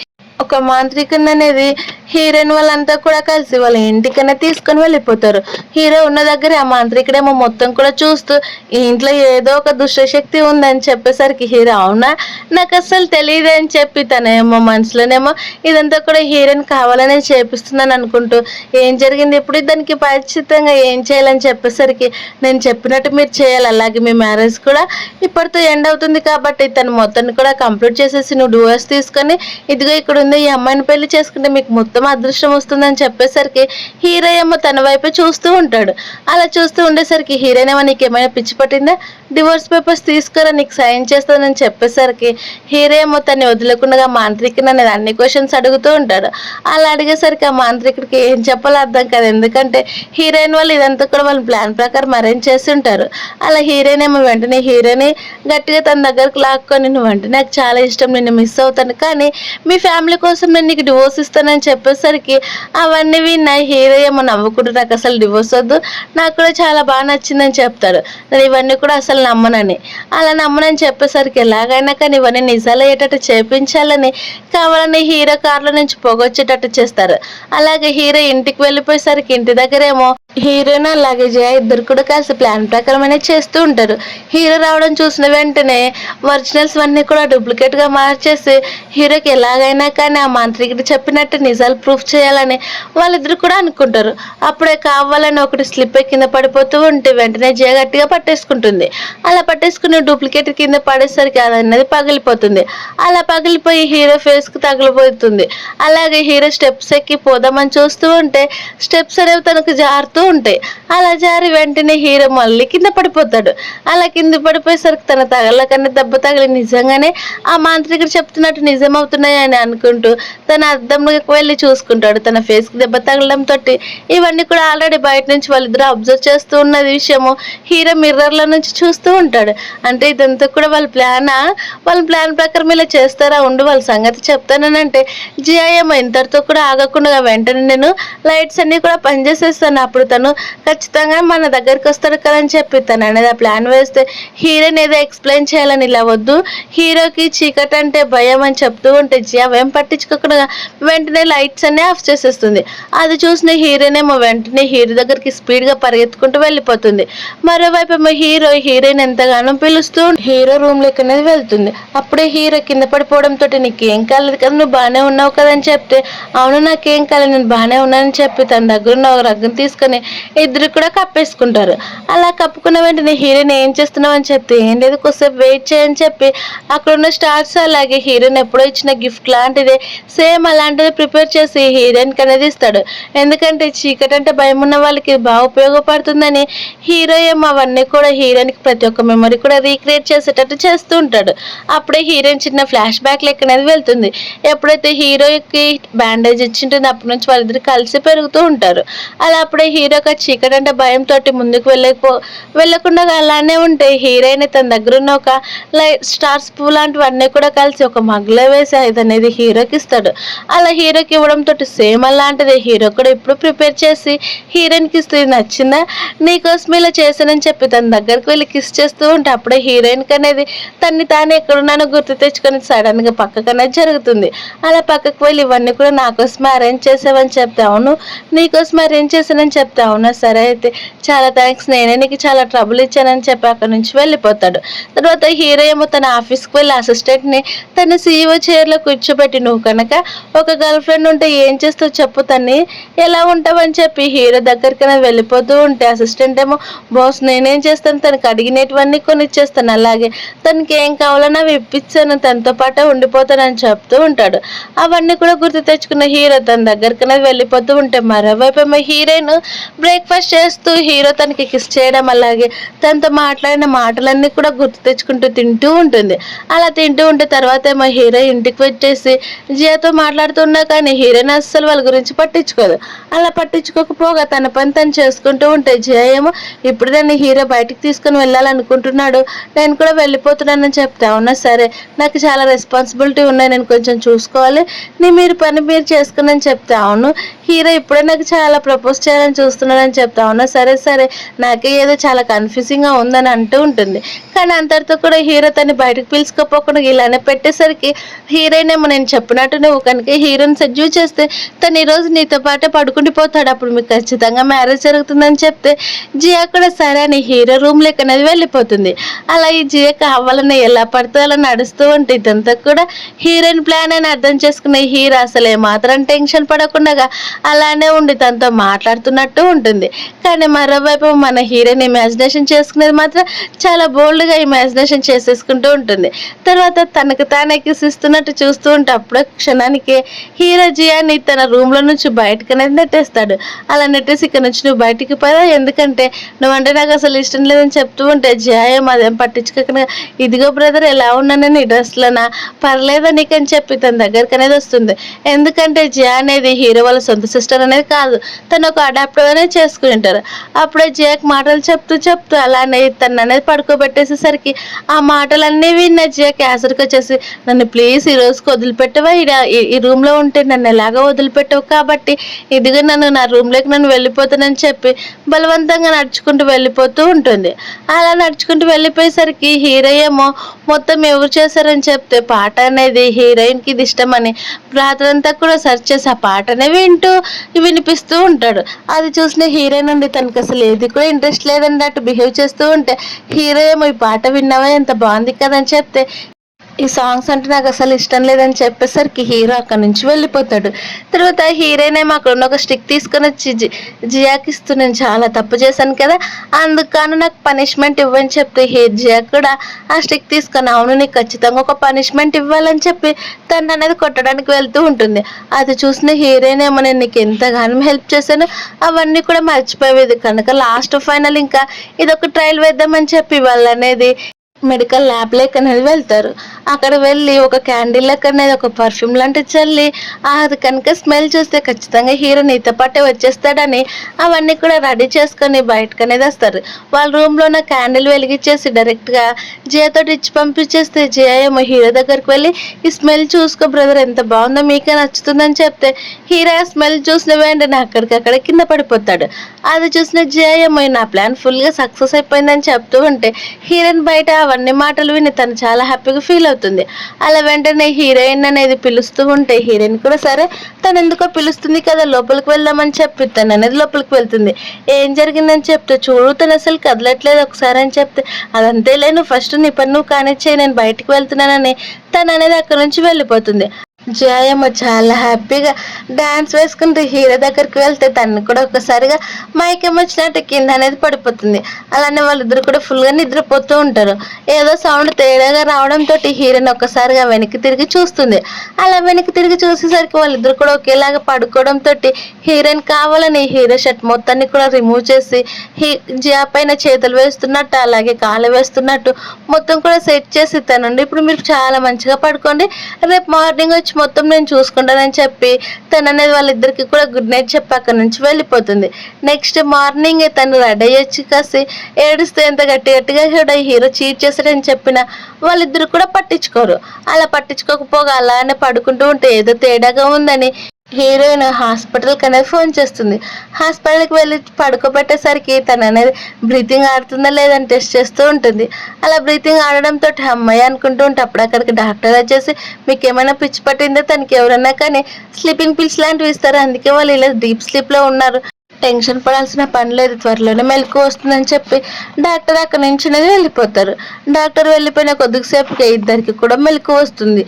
ఒక మాంత్రికుని అనేది హీరోయిన్ వాళ్ళంతా కూడా కలిసి వాళ్ళ ఇంటికైనా తీసుకొని వెళ్ళిపోతారు. హీరో ఉన్న దగ్గర ఆ మాంత్రికుడేమో మొత్తం కూడా చూస్తూ ఈ ఇంట్లో ఏదో ఒక దుష్టశక్తి ఉందని చెప్పేసరికి హీరో అవునా నాకు అస్సలు తెలియదు అని చెప్పి తనేమో మనసులోనేమో ఇదంతా కూడా హీరోయిన్ కావాలనే చేపిస్తుందని అనుకుంటూ ఏం జరిగింది ఇప్పుడు దానికి పరిచితంగా ఏం చేయాలని చెప్పేసరికి నేను చెప్పినట్టు మీరు చేయాలి, అలాగే మీ మ్యారేజ్ కూడా ఇప్పటితో ఎండ్ అవుతుంది కాబట్టి తను మొత్తాన్ని కూడా కంప్లీట్ చేసేసి నువ్వు డివోర్స్ తీసుకొని ఇదిగో ఇక్కడ ఉంది ఈ అమ్మాయిని పెళ్లి చేసుకుంటే మీకు మొత్తం అదృష్టం వస్తుందని చెప్పేసరికి హీరో ఏమో తన వైపే చూస్తూ ఉంటాడు. అలా చూస్తూ ఉండేసరికి హీరోయిన్ ఏమో నీకు ఏమైనా పిచ్చి పట్టిందా, డివోర్స్ పేపర్స్ తీసుకురా నీకు సైన్ చేస్తానని చెప్పేసరికి హీరో ఏమో తన్ని వదిలేకుండా మాంత్రికుని అనేది అన్ని క్వశ్చన్స్ అడుగుతూ ఉంటాడు. అలా అడిగేసరికి ఆ మాంత్రికుడికి ఏం చెప్పాలో అర్థం కాదు, ఎందుకంటే హీరోయిన్ వాళ్ళు ఇదంతా కూడా వాళ్ళ ప్లాన్ ప్రకారం అరేంజ్ చేసి ఉంటారు. అలా హీరోయిన్ ఏమో వెంటనే హీరోని గట్టిగా తన దగ్గరకు లాక్కొని నువ్వు అంటే నాకు చాలా ఇష్టం, నిన్ను మిస్ అవుతాను, కానీ మీ ఫ్యామిలీ కోసం నేను నీకు డివోర్స్ ఇస్తానని చెప్పేసరికి అవన్నీ విన్న హీరో ఏమో నవ్వుకుంటూ నాకు అసలు డివోర్స్ వద్దు, నాకు కూడా చాలా బాగా నచ్చిందని చెప్తాడు. నేను ఇవన్నీ కూడా అసలు నమ్మనని, అలా నమ్మనని చెప్పేసరికి ఎలాగైనా కానీ ఇవన్నీ నిజాలు అయ్యేటట్టు చేపించాలని కావాలని హీరో కార్లో నుంచి పొగొచ్చేటట్టు చేస్తారు. అలాగే హీరో ఇంటికి వెళ్ళిపోయేసరికి ఇంటి దగ్గరేమో హీరోయిన్ అలాగే జయ ఇద్దరు కూడా కలిసి ప్లాన్ ప్రకారమైన చేస్తూ ఉంటారు. హీరో రావడం చూసిన వెంటనే ఒరిజినల్స్ అన్నీ కూడా డూప్లికేట్గా మార్చేసి హీరోకి ఎలాగైనా కానీ ఆ మాంత్రికుడు చెప్పినట్టు నిజాలు ప్రూఫ్ చేయాలని వాళ్ళిద్దరు కూడా అనుకుంటారు. అప్పుడే కావాలని ఒకటి స్లిప్ కింద పడిపోతూ ఉంటే వెంటనే జయ గట్టిగా పట్టేసుకుంటుంది. అలా పట్టేసుకుని డూప్లికేట్ కింద పడేసరికి అది అన్నది పగిలిపోతుంది. అలా పగిలిపోయి హీరో ఫేస్కి తగిలిపోతుంది. అలాగే హీరో స్టెప్స్ ఎక్కి పోదామని చూస్తూ ఉంటే స్టెప్స్ అనేవి తనకు జారుతూ ఉంటాయి. అలా జారి వెంటనే హీరో మళ్ళీ కింద పడిపోతాడు. అలా కింద పడిపోయేసరికి తన తగలకన్నా దెబ్బ తగిలి నిజంగానే ఆ మాంత్రికుడు చెప్తున్నట్టు నిజమవుతున్నాయని అనుకుంటూ తన అద్దంలోకి వెళ్ళి చూసుకుంటాడు. తన ఫేస్కి దెబ్బ తగలడంతో ఇవన్నీ కూడా ఆల్రెడీ బయట నుంచి వాళ్ళిద్దరూ అబ్జర్వ్ చేస్తూ ఉన్న విషయము హీరో మిర్రర్లో నుంచి చూస్తూ ఉంటాడు. అంటే ఇదంతా కూడా వాళ్ళ ప్లాన్ ప్రకారం ఇలా చేస్తారా, ఉండు వాళ్ళ సంగతి చెప్తానంటే జియా ఏమో ఇంతటితో కూడా ఆగకుండా వెంటనే నేను లైట్స్ అన్ని కూడా పనిచేసేస్తాను, అప్పుడు తను ఖచ్చితంగా మన దగ్గరికి వస్తాడు కదా అని చెప్పి తను అనేది ఆ ప్లాన్ వేస్తే హీరోని ఏదో ఎక్స్ప్లెయిన్ చేయాలని ఇలా వద్దు, హీరోకి చీకటి అంటే భయం అని చెప్తూ ఉంటే జియా ఏం పట్టించుకోకుండా వెంటనే లైట్స్ అన్ని ఆఫ్ చేసేస్తుంది. అది చూసిన హీరోనేమో వెంటనే హీరో దగ్గరికి స్పీడ్గా పరిగెత్తుకుంటూ వెళ్ళిపోతుంది. మరోవైపు ఏమో హీరోయిన్ ఎంతగానో పిలుస్తూ హీరో రూమ్ లోకి అనేది వెళ్తుంది. అప్పుడే హీరో కింద పడిపోవడంతో నీకేం కాలేదు కదా, నువ్వు బాగానే ఉన్నావు కదా అని చెప్తే అవును నాకేం కాలేదు నేను బాగానే ఉన్నానని చెప్పి తన దగ్గర ఉన్న ఒక రగ్గం తీసుకొని ఇద్దరు కూడా కప్పేసుకుంటారు. అలా కప్పుకున్న వెంటనే హీరోయిన్ ఏం చేస్తున్నావు అని చెప్తే ఏం లేదు కొద్దిసేపు వెయిట్ చేయని చెప్పి అక్కడ ఉన్న స్టార్స్ అలాగే హీరోయిన్ ఎప్పుడో ఇచ్చిన గిఫ్ట్ లాంటిదే సేమ్ అలాంటిది ప్రిపేర్ చేసి హీరోయిన్కి అనేది ఇస్తాడు. ఎందుకంటే చీకటి అంటే భయం ఉన్న వాళ్ళకి బాగా ఉపయోగపడుతుందని హీరో ఏమో అవన్నీ కూడా హీరోయిన్కి ప్రతి ఒక్క మెమరీ కూడా రీక్రియేట్ చేసేటట్టు చేస్తూ ఉంటాడు. అప్పుడే హీరోయిన్ చిన్న ఫ్లాష్ బ్యాక్ లెక్క అనేది వెళ్తుంది. ఎప్పుడైతే హీరోకి బ్యాండేజ్ ఇచ్చింటుందో అప్పటి నుంచి వాళ్ళిద్దరు కలిసి పెరుగుతూ ఉంటారు. అలా అప్పుడే హీరోకి చీకటి అంటే భయంతో ముందుకు వెళ్ళకుండా అలానే ఉంటే హీరోయిన్ తన దగ్గర ఉన్న ఒక స్టార్స్ పూ లాంటివన్నీ కూడా కలిసి ఒక మగ్గులో వేసి ఇది అనేది హీరోకి ఇస్తాడు. అలా హీరోకి ఇవ్వడంతో సేమ్ అలాంటిది హీరో కూడా ఇప్పుడు ప్రిపేర్ చేసి హీరోయిన్కి ఇస్తుంది. నచ్చిందా, నీకోసం ఇలా చేశానని చెప్పి తన దగ్గరికి వెళ్ళి కిస్ చేస్తూ ఉంటే అప్పుడే హీరోయిన్కి అనేది తన్ని తాను ఎక్కడున్నానో గుర్తు తెచ్చుకొని సడన్గా పక్కకు అనేది జరుగుతుంది. అలా పక్కకు వెళ్ళి ఇవన్నీ కూడా నా కోసమే అరేంజ్ చేసావని చెప్తే అవును నీకోసం అరేంజ్ చేశానని చెప్తే అవునా సరే అయితే చాలా థ్యాంక్స్, నేనే నీకు చాలా ట్రబుల్ ఇచ్చానని చెప్పి అక్కడ నుంచి వెళ్ళిపోతాడు. తర్వాత హీరో ఏమో తన ఆఫీస్కి వెళ్ళి అసిస్టెంట్ని తన CEO చైర్లో కూర్చోబెట్టి నువ్వు కనుక ఒక గర్ల్ ఫ్రెండ్ ఉంటే ఏం చేస్తావు చెప్పు, తన్ని ఎలా ఉంటావని చెప్పి హీరో దగ్గరికి వెళ్ళిపోతూ ఉంటే అసిస్టెంట్ ఏమో బాస్ నేనేం చేస్తాను, తనకు అడిగినటువన్నీ కొని ఇచ్చేస్తాను, అలాగే తనకి ఏం కావాలన్నా అవి ఇప్పించాను, తనతో పాటే ఉండిపోతానని చెప్తూ ఉంటాడు. అవన్నీ కూడా గుర్తు తెచ్చుకున్న హీరో తన దగ్గరికి వెళ్ళిపోతూ ఉంటే మరోవైపు ఏమో హీరోయిన్ బ్రేక్ఫాస్ట్ చేస్తూ హీరో తనకి కిస్ చేయడం అలాగే తనతో మాట్లాడిన మాటలన్నీ కూడా గుర్తు తెచ్చుకుంటూ తింటూ ఉంటుంది. అలా తింటూ ఉంటే తర్వాత ఏమో హీరో ఇంటికి వచ్చేసి జియాతో మాట్లాడుతున్నా కానీ హీరోయిన్ అస్సలు వాళ్ళ గురించి పట్టించుకోదు. అలా పట్టించుకోకపోగా తన పని తను చేసుకుంటూ ఉంటే జియా ఏమో ఇప్పుడు దాన్ని హీరో బయటికి తీసుకొని వెళ్ళాలనుకుంటున్నాడు, నేను కూడా వెళ్ళిపోతున్నానని చెప్తే అవునా సరే నాకు చాలా రెస్పాన్సిబిలిటీ ఉన్నాయి, నేను కొంచెం చూసుకోవాలి, మీరు పని మీరు చేసుకుని చెప్తే అవును హీరో ఇప్పుడే నాకు చాలా ప్రపోజ్ చేయాలని చూస్తున్నానని చెప్తా అవునా సరే సరే నాకే ఏదో చాలా కన్ఫ్యూజింగ్గా ఉందని అంటూ ఉంటుంది. కానీ అంతటితో కూడా హీరో తను బయటకు పిలుచుకోపోకుండా ఇలానే పెట్టేసరికి హీరోయిన్ ఏమో నేను చెప్పినట్టు నువ్వు కనుక హీరోని సెడ్యూల్ చేస్తే తను ఈరోజు నీతో పాటే పడుకుండిపోతాడు, అప్పుడు మీకు ఖచ్చితంగా మ్యారేజ్ జరుగుతుందని చెప్తే జియా కూడా సరే అని హీరో రూమ్ లెక్క అనేది వెళ్ళిపోతుంది. అలా ఈ జియా కావాలని ఎలా పడితే అలా నడుస్తూ ఉంటే ఇదంతా కూడా హీరోయిన్ ప్లాన్ అని అర్థం చేసుకునే హీరో అసలు ఏమాత్రం టెన్షన్ పడకుండా అలానే ఉండి తనతో మాట్లాడుతున్నట్టు ఉంటుంది. కానీ మరోవైపు మన హీరోయిన్ ఇమాజినేషన్ చేసుకునేది మాత్రం చాలా బోల్డ్గా ఇమాజినేషన్ చేసేసుకుంటూ ఉంటుంది. తర్వాత తనకు తానే కిసిస్తున్నట్టు చూస్తూ ఉంటే అప్పుడే క్షణానికి హీరో జియాని తన రూమ్లో నుంచి బయటకు అనేది నెట్టేస్తాడు. అలా నెట్టేసి ఇక్కడ నుంచి నువ్వు బయటికి పోయా, ఎందుకంటే నువ్వంటే నాకు అసలు ఇష్టం లేదని చెప్తూ ఉంటే జియాయం అదేం పట్టించుకోకుండా ఇదిగో బ్రదర్ ఎలా ఉన్నానని డ్రెస్లోనా పర్లేదా నీకని చెప్పి తన దగ్గరికి అనేది వస్తుంది. ఎందుకంటే జియా అనేది హీరో వాళ్ళ సొంత సిస్టర్ అనేది కాదు, తను ఒక అడాప్టర్ అనేది చేసుకుని ఉంటారు. అప్పుడే జియాకి మాటలు చెప్తూ అలానే తను అనేది పడుకోబెట్టేసేసరికి ఆ మాటలన్నీ విన్న జియా క్యాసర్కి వచ్చేసి నన్ను ప్లీజ్ ఈ రోజుకి వదిలిపెట్టవా, ఈ రూమ్లో ఉంటే నన్ను ఎలాగో వదిలిపెట్టవు కాబట్టి ఇదిగో నా రూమ్లోకి నన్ను వెళ్ళిపోతానని చెప్పి బలవంతంగా నడుచుకుంటూ వెళ్ళిపోతూ ఉంటుంది. అలా నడుచుకుంటూ వెళ్ళిపోయేసరికి హీరో ఏమో మొత్తం ఎవరు చేశారని చెప్తే పాట అనేది హీరోయిన్కి ఇది ఇష్టమని రాత్రంతా కూడా సెర్చ్ చేసి ఆ పాటనే వినిపిస్తూ ఉంటాడు. అది చూసిన హీరోయిన్ నుండి తనకు అసలు ఏది కూడా ఇంట్రెస్ట్ లేదన్నట్టు బిహేవ్ చేస్తూ ఉంటే హీరో ఏమో ఈ పాట విన్నావా ఎంత బాగుంది కదని చెప్తే ఈ సాంగ్స్ అంటే నాకు అసలు ఇష్టం లేదని చెప్పేసరికి హీరో అక్కడ నుంచి వెళ్ళిపోతాడు. తర్వాత హీరోయిన్ ఏమో అక్కడ ఉన్న ఒక స్టిక్ తీసుకొని వచ్చి జియాకి ఇస్తూ నేను చాలా తప్పు చేశాను కదా, అందుకని నాకు పనిష్మెంట్ ఇవ్వని చెప్తే జియా కూడా ఆ స్టిక్ తీసుకొని అవును నీకు ఖచ్చితంగా ఒక పనిష్మెంట్ ఇవ్వాలని చెప్పి తను అనేది కొట్టడానికి వెళ్తూ ఉంటుంది. అది చూసిన హీరోయిన్ ఏమో నేను నీకు ఎంతగానో హెల్ప్ చేశాను అవన్నీ కూడా మర్చిపోయేది కనుక లాస్ట్ ఫైనల్ ఇంకా ఇదొక ట్రయల్ వేద్దామని చెప్పి వాళ్ళు అనేది మెడికల్ ల్యాబ్ లెక్క అనేది వెళ్తారు. అక్కడ వెళ్ళి ఒక క్యాండిల్ లెక్క అనేది ఒక పర్ఫ్యూమ్ లాంటిది చల్లి అది కనుక స్మెల్ చూస్తే ఖచ్చితంగా హీరో నీతో పాటే వచ్చేస్తాడని అవన్నీ కూడా రెడీ చేసుకొని బయటకు అనేది వస్తారు. వాళ్ళ రూమ్లో ఉన్న క్యాండిల్ వెలిగించేసి డైరెక్ట్గా జియాతో ఇచ్చి పంపించేస్తే జియా ఏమో హీరో దగ్గరికి వెళ్ళి ఈ స్మెల్ చూసుకో బ్రదర్ ఎంత బాగుందో మీకే నచ్చుతుందని చెప్తే హీరో ఆ స్మెల్ చూసిన వెంటనే అక్కడికక్కడ కింద పడిపోతాడు. అది చూసిన జియా ఏమో నా ప్లాన్ ఫుల్గా సక్సెస్ అయిపోయిందని చెప్తూ ఉంటే హీరోయిన్ బయట అవన్నీ మాటలు విని తను చాలా హ్యాపీగా ఫీల్ అవుతుంది. అలా వెంటనే హీరోయిన్ అనేది పిలుస్తూ ఉంటే హీరోయిన్ కూడా సరే తను ఎందుకో పిలుస్తుంది కదా లోపలికి వెళ్దామని చెప్పి తను అనేది లోపలికి వెళ్తుంది. ఏం జరిగిందని చెప్తే చూడు తను అసలు కదలట్లేదు ఒకసారి అని చెప్తే అదంతేలే నువ్వు ఫస్ట్ నీ పని నువ్వు కానిచ్చేయి నేను బయటికి వెళ్తున్నానని తను అనేది అక్కడ నుంచి వెళ్ళిపోతుంది. జయమ్మ చాలా హ్యాపీగా డాన్స్ వేసుకుంటూ హీరో దగ్గరికి వెళ్తే తను కూడా ఒక్కసారిగా మైకం వచ్చినట్టు కింద అనేది పడిపోతుంది. అలానే వాళ్ళిద్దరు కూడా ఫుల్గా నిద్రపోతూ ఉంటారు. ఏదో సౌండ్ తేడాగా రావడంతో హీరోని ఒక్కసారిగా వెనక్కి తిరిగి చూస్తుంది. అలా వెనక్కి తిరిగి చూసేసరికి వాళ్ళిద్దరు కూడా ఒకేలాగా పడుకోవడంతో హీరోయిన్ కావాలని హీరో షర్ట్ మొత్తాన్ని కూడా రిమూవ్ చేసి జియా పైన చేతులు వేస్తున్నట్టు అలాగే కాళ్ళు వేస్తున్నట్టు మొత్తం కూడా సెట్ చేసి తనండి ఇప్పుడు మీరు చాలా మంచిగా పడుకోండి రేపు మార్నింగ్ వచ్చి మొత్తం నేను చూసుకుంటానని చెప్పి తను అనేది వాళ్ళిద్దరికి కూడా గుడ్ నైట్ చెప్పి అక్కడ నుంచి వెళ్ళిపోతుంది. నెక్స్ట్ మార్నింగ్ తను రెడీ అయ్యి కాసి ఏడుస్తే ఎంత గట్టిగా కూడా హీరో చీట్ చేశాడని చెప్పిన వాళ్ళిద్దరు కూడా పట్టించుకోరు. అలా పట్టించుకోకపోగా అలానే పడుకుంటూ ఉంటే ఏదో తేడాగా ఉందని హీరోయిన్ హాస్పిటల్కి అనేది ఫోన్ చేస్తుంది. హాస్పిటల్కి వెళ్ళి పడుకోబెట్టేసరికి తను అనేది బ్రీతింగ్ ఆడుతుందా లేదని టెస్ట్ చేస్తూ ఉంటుంది. అలా బ్రీతింగ్ ఆడడంతో అమ్మాయి అనుకుంటూ ఉంటే అప్పుడు అక్కడికి డాక్టర్ వచ్చేసి మీకు ఏమైనా పిచ్చి పట్టిందో తనకి ఎవరన్నా కానీ స్లీపింగ్ పిల్స్ లాంటివి ఇస్తారు అందుకే వాళ్ళు ఇలా డీప్ స్లీప్లో ఉన్నారు టెన్షన్ పడాల్సిన పని లేదు త్వరలోనే మెలకు వస్తుందని చెప్పి డాక్టర్ అక్కడి నుంచి వెళ్ళిపోతారు. డాక్టర్ వెళ్ళిపోయిన కొద్దిసేపుకి ఇద్దరికి కూడా మెలకు వస్తుంది.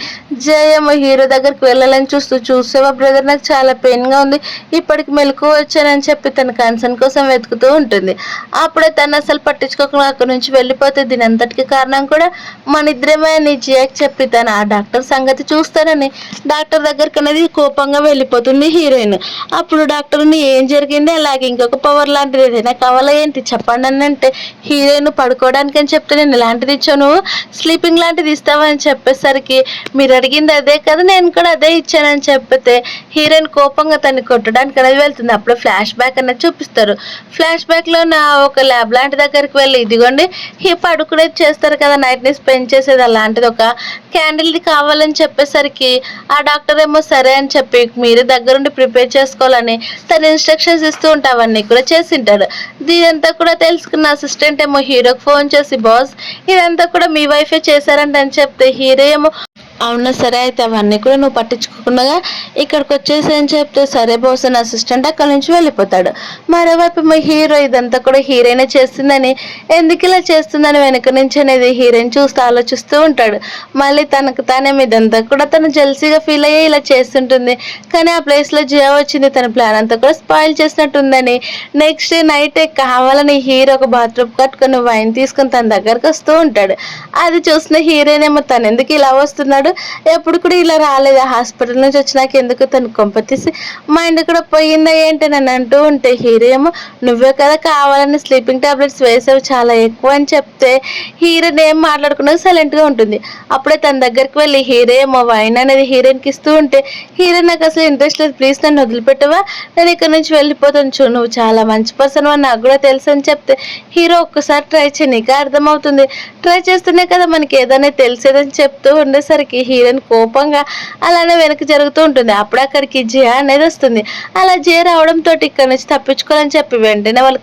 జయమ్మ హీరో దగ్గరికి వెళ్ళాలని చూసేవా బ్రదర్ నాకు చాలా పెయిన్గా ఉంది ఇప్పటికి మెలకు వచ్చానని చెప్పి తన కన్సర్న్ కోసం వెతుకుతూ ఉంటుంది. అప్పుడే తను అసలు పట్టించుకోకుండా అక్కడి నుంచి వెళ్ళిపోతే దీని అంతటికి కారణం కూడా మన ఇద్దరమే అని జియాకి చెప్పి తను ఆ డాక్టర్ సంగతి చూస్తానని డాక్టర్ దగ్గరికి అనేది కోపంగా వెళ్ళిపోతుంది హీరోయిన్. అప్పుడు డాక్టర్ని ఏం జరిగింది అలాగే ఇంకొక పవర్ లాంటిది ఏదైనా కావాలా ఏంటి చెప్పండి అని అంటే హీరోయిన్ పడుకోవడానికి అని చెప్తే నేను ఇలాంటిది ఇచ్చాను నువ్వు స్లీపింగ్ లాంటిది ఇస్తావని చెప్పేసరికి మీరు అడిగింది అదే కదా నేను కూడా అదే ఇచ్చానని చెప్పితే హీరోయిన్ కోపంగా తన్ని కొట్టడానికి అనేది వెళ్తుంది. అప్పుడు ఫ్లాష్ బ్యాక్ అనేది చూపిస్తారు. ఫ్లాష్ బ్యాక్లో నా ఒక ల్యాబ్ లాంటి దగ్గరికి వెళ్ళి ఇదిగోండి ఈ పడుకునేది చేస్తారు కదా నైట్ని స్పెండ్ చేసేది అలాంటిది ఒక క్యాండిల్ది కావాలని చెప్పేసరికి ఆ డాక్టర్ ఏమో సరే అని చెప్పి మీరు దగ్గరుండి ప్రిపేర్ చేసుకోవాలని తన ఇన్స్ట్రక్షన్స్ ఇస్తూ ఉంటే అవన్నీ కూడా చేసింటాడు. దీనంతా కూడా తెలుసుకున్న అసిస్టెంట్ ఏమో హీరోకి ఫోన్ చేసి బాస్ ఇదంతా కూడా మీ వైఫే చేశారంట అని చెప్తే హీరో ఏమో అవునా సరే అయితే అవన్నీ కూడా నువ్వు పట్టించుకోకుండా ఇక్కడికి వచ్చేసి అని చెప్తే సరే బాస్ అని అసిస్టెంట్ అక్కడి నుంచి వెళ్ళిపోతాడు. మరోవైపు మా హీరో ఇదంతా కూడా హీరోయినే చేస్తుందని ఎందుకు ఇలా చేస్తుందని వెనక నుంచి అనేది హీరోయిన్ చూస్తూ ఆలోచిస్తూ ఉంటాడు. మళ్ళీ తనకు తానే ఇదంతా కూడా తను జెల్సీగా ఫీల్ అయ్యి ఇలా చేస్తుంటుంది. కానీ ఆ ప్లేస్లో జియా వచ్చింది తన ప్లాన్ అంతా కూడా స్పాయిల్ చేసినట్టుందని నెక్స్ట్ నైట్ కావాలని హీరో ఒక బాత్రూమ్ కట్టుకుని వైన్ తీసుకుని తన దగ్గరకు వస్తూ ఉంటాడు. అది చూసిన హీరోయిన్ ఏమో తను ఎందుకు ఇలా వస్తున్నాడు ఎప్పుడు కూడా ఇలా రాలేదు హాస్పిటల్ నుంచి వచ్చినాక ఎందుకు తను కొంపతీసి మైండ్ కూడా పోయిందా ఏంటి అని అంటూ ఉంటే హీరో ఏమో నువ్వే కదా కావాలని స్లీపింగ్ టాబ్లెట్స్ వేసావు చాలా ఎక్కువ అని చెప్తే హీరోయిన్ ఏం మాట్లాడకుండా సైలెంట్గా ఉంటుంది. అప్పుడే తన దగ్గరికి వెళ్ళి హీరో ఏమో వైన్ అనేది హీరోయిన్కి ఇస్తూ ఉంటే హీరోయిన్ నాకు అసలు ఇంట్రెస్ట్ లేదు ప్లీజ్ నన్ను వదిలిపెట్టవా నేను ఇక్కడ నుంచి వెళ్ళిపోతాను చూ నువ్వు చాలా మంచి పర్సన్ అని నాకు కూడా తెలుసు అని చెప్తే హీరో ఒక్కసారి ట్రై చేయి నీకే అర్థమవుతుంది ట్రై చేస్తూనే కదా మనకి ఏదైనా తెలిసేదని చెప్తూ ఉండేసరికి వచ్చేసరికి హీరోయిన్ కోపంగా అలానే వెనక్కి జరుగుతూ ఉంటుంది. అప్పుడు అక్కడికి జియా అనేది వస్తుంది. అలా జియా రావడంతో ఇక్కడ నుంచి తప్పించుకోవాలని చెప్పి వెంటనే వాళ్ళు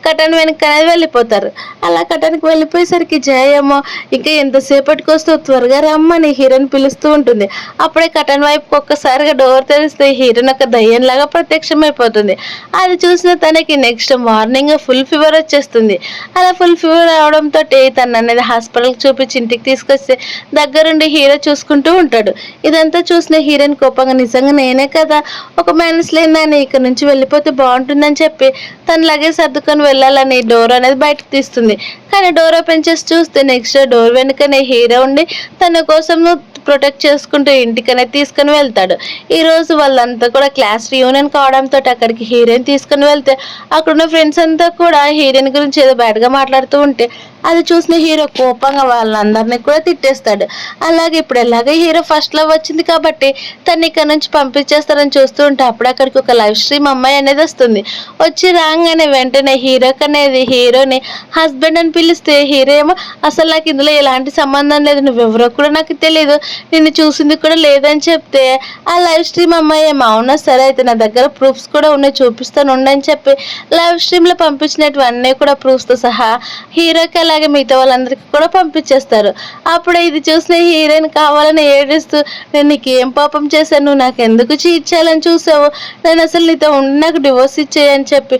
కటన్ వెనక అనేది వెళ్ళిపోతారు. అలా కటన్కి వెళ్ళిపోయేసరికి జియా ఏమో ఇంకా ఎంతసేపటికి వస్తూ త్వరగా రమ్మని హీరోయిన్ పిలుస్తూ ఉంటుంది. అప్పుడే కటన్ వైపు ఒక్కసారిగా డోర్ తెరిస్తే హీరోయిన్ ఒక దయ్యంలాగా ప్రత్యక్షమైపోతుంది. అది చూసిన తనకి నెక్స్ట్ మార్నింగ్ ఫుల్ ఫీవర్ వచ్చేస్తుంది. అలా ఫుల్ ఫీవర్ రావడంతో తను అనేది హాస్పిటల్కి చూపించి ఇంటికి తీసుకొస్తే దగ్గరుండి హీరో చూసుకుంటూ ఉంటాడు. ఇదంతా చూసిన హీరోయిన్ కోపంగా నిజంగా నేనే కదా ఒక మైనస్ లేదని ఇక్కడ నుంచి వెళ్ళిపోతే బాగుంటుందని చెప్పి తను లగేజ్ సర్దుకొని వెళ్ళాలని డోర్ అనేది బయటకు తీస్తుంది. కానీ డోర్ ఓపెన్ చేసి చూస్తే నెక్స్ట్ డోర్ వెనుకనే హీరో ఉండి తన కోసం ప్రొటెక్ట్ చేసుకుంటూ ఇంటికనే తీసుకుని వెళ్తాడు. ఈ రోజు వాళ్ళంతా కూడా క్లాస్ రియూనియన్ కావడంతో అక్కడికి హీరోయిన్ తీసుకుని వెళ్తే అక్కడున్న ఫ్రెండ్స్ అంతా కూడా హీరోయిన్ గురించి ఏదో బ్యాడ్గా మాట్లాడుతూ ఉంటే అది చూసిన హీరో కోపంగా వాళ్ళందరినీ కూడా తిట్టేస్తాడు. అలాగే ఇప్పుడు ఎలాగే హీరో ఫస్ట్ లవ్ వచ్చింది కాబట్టి తను ఇక్కడ నుంచి పంపించేస్తారని చూస్తూ ఉంటే అప్పుడు అక్కడికి ఒక లైవ్ స్ట్రీమ్ అమ్మాయి అనేది వస్తుంది. వచ్చి రాగానే వెంటనే హీరోకి అనేది హీరోని హస్బెండ్ అని పిలిస్తే హీరో ఏమో అసలు నాకు ఇందులో ఎలాంటి సంబంధం లేదు, నువ్వెవరో కూడా నాకు తెలియదు, నిన్ను చూసింది కూడా లేదని చెప్తే ఆ లైవ్ స్ట్రీమ్ అమ్మాయి ఏమో అవునా సరే అయితే నా దగ్గర ప్రూఫ్స్ కూడా ఉన్నాయి చూపిస్తాను ఉండని చెప్పి లైవ్ స్ట్రీమ్లో పంపించినటువన్నీ కూడా ప్రూఫ్స్తో సహా హీరోకి అలాగే మిగతా వాళ్ళందరికీ కూడా పంపించేస్తారు. అప్పుడే ఇది చూసిన హీరోయిన్ కావాలని ఏడుస్తూ నేను నీకు ఏం పాపం చేశాను, నాకు ఎందుకు చీట్ చేయాలని చూసావు, నేను అసలు నీతో ఉండి నాకు డివోర్స్ ఇచ్చేయని చెప్పి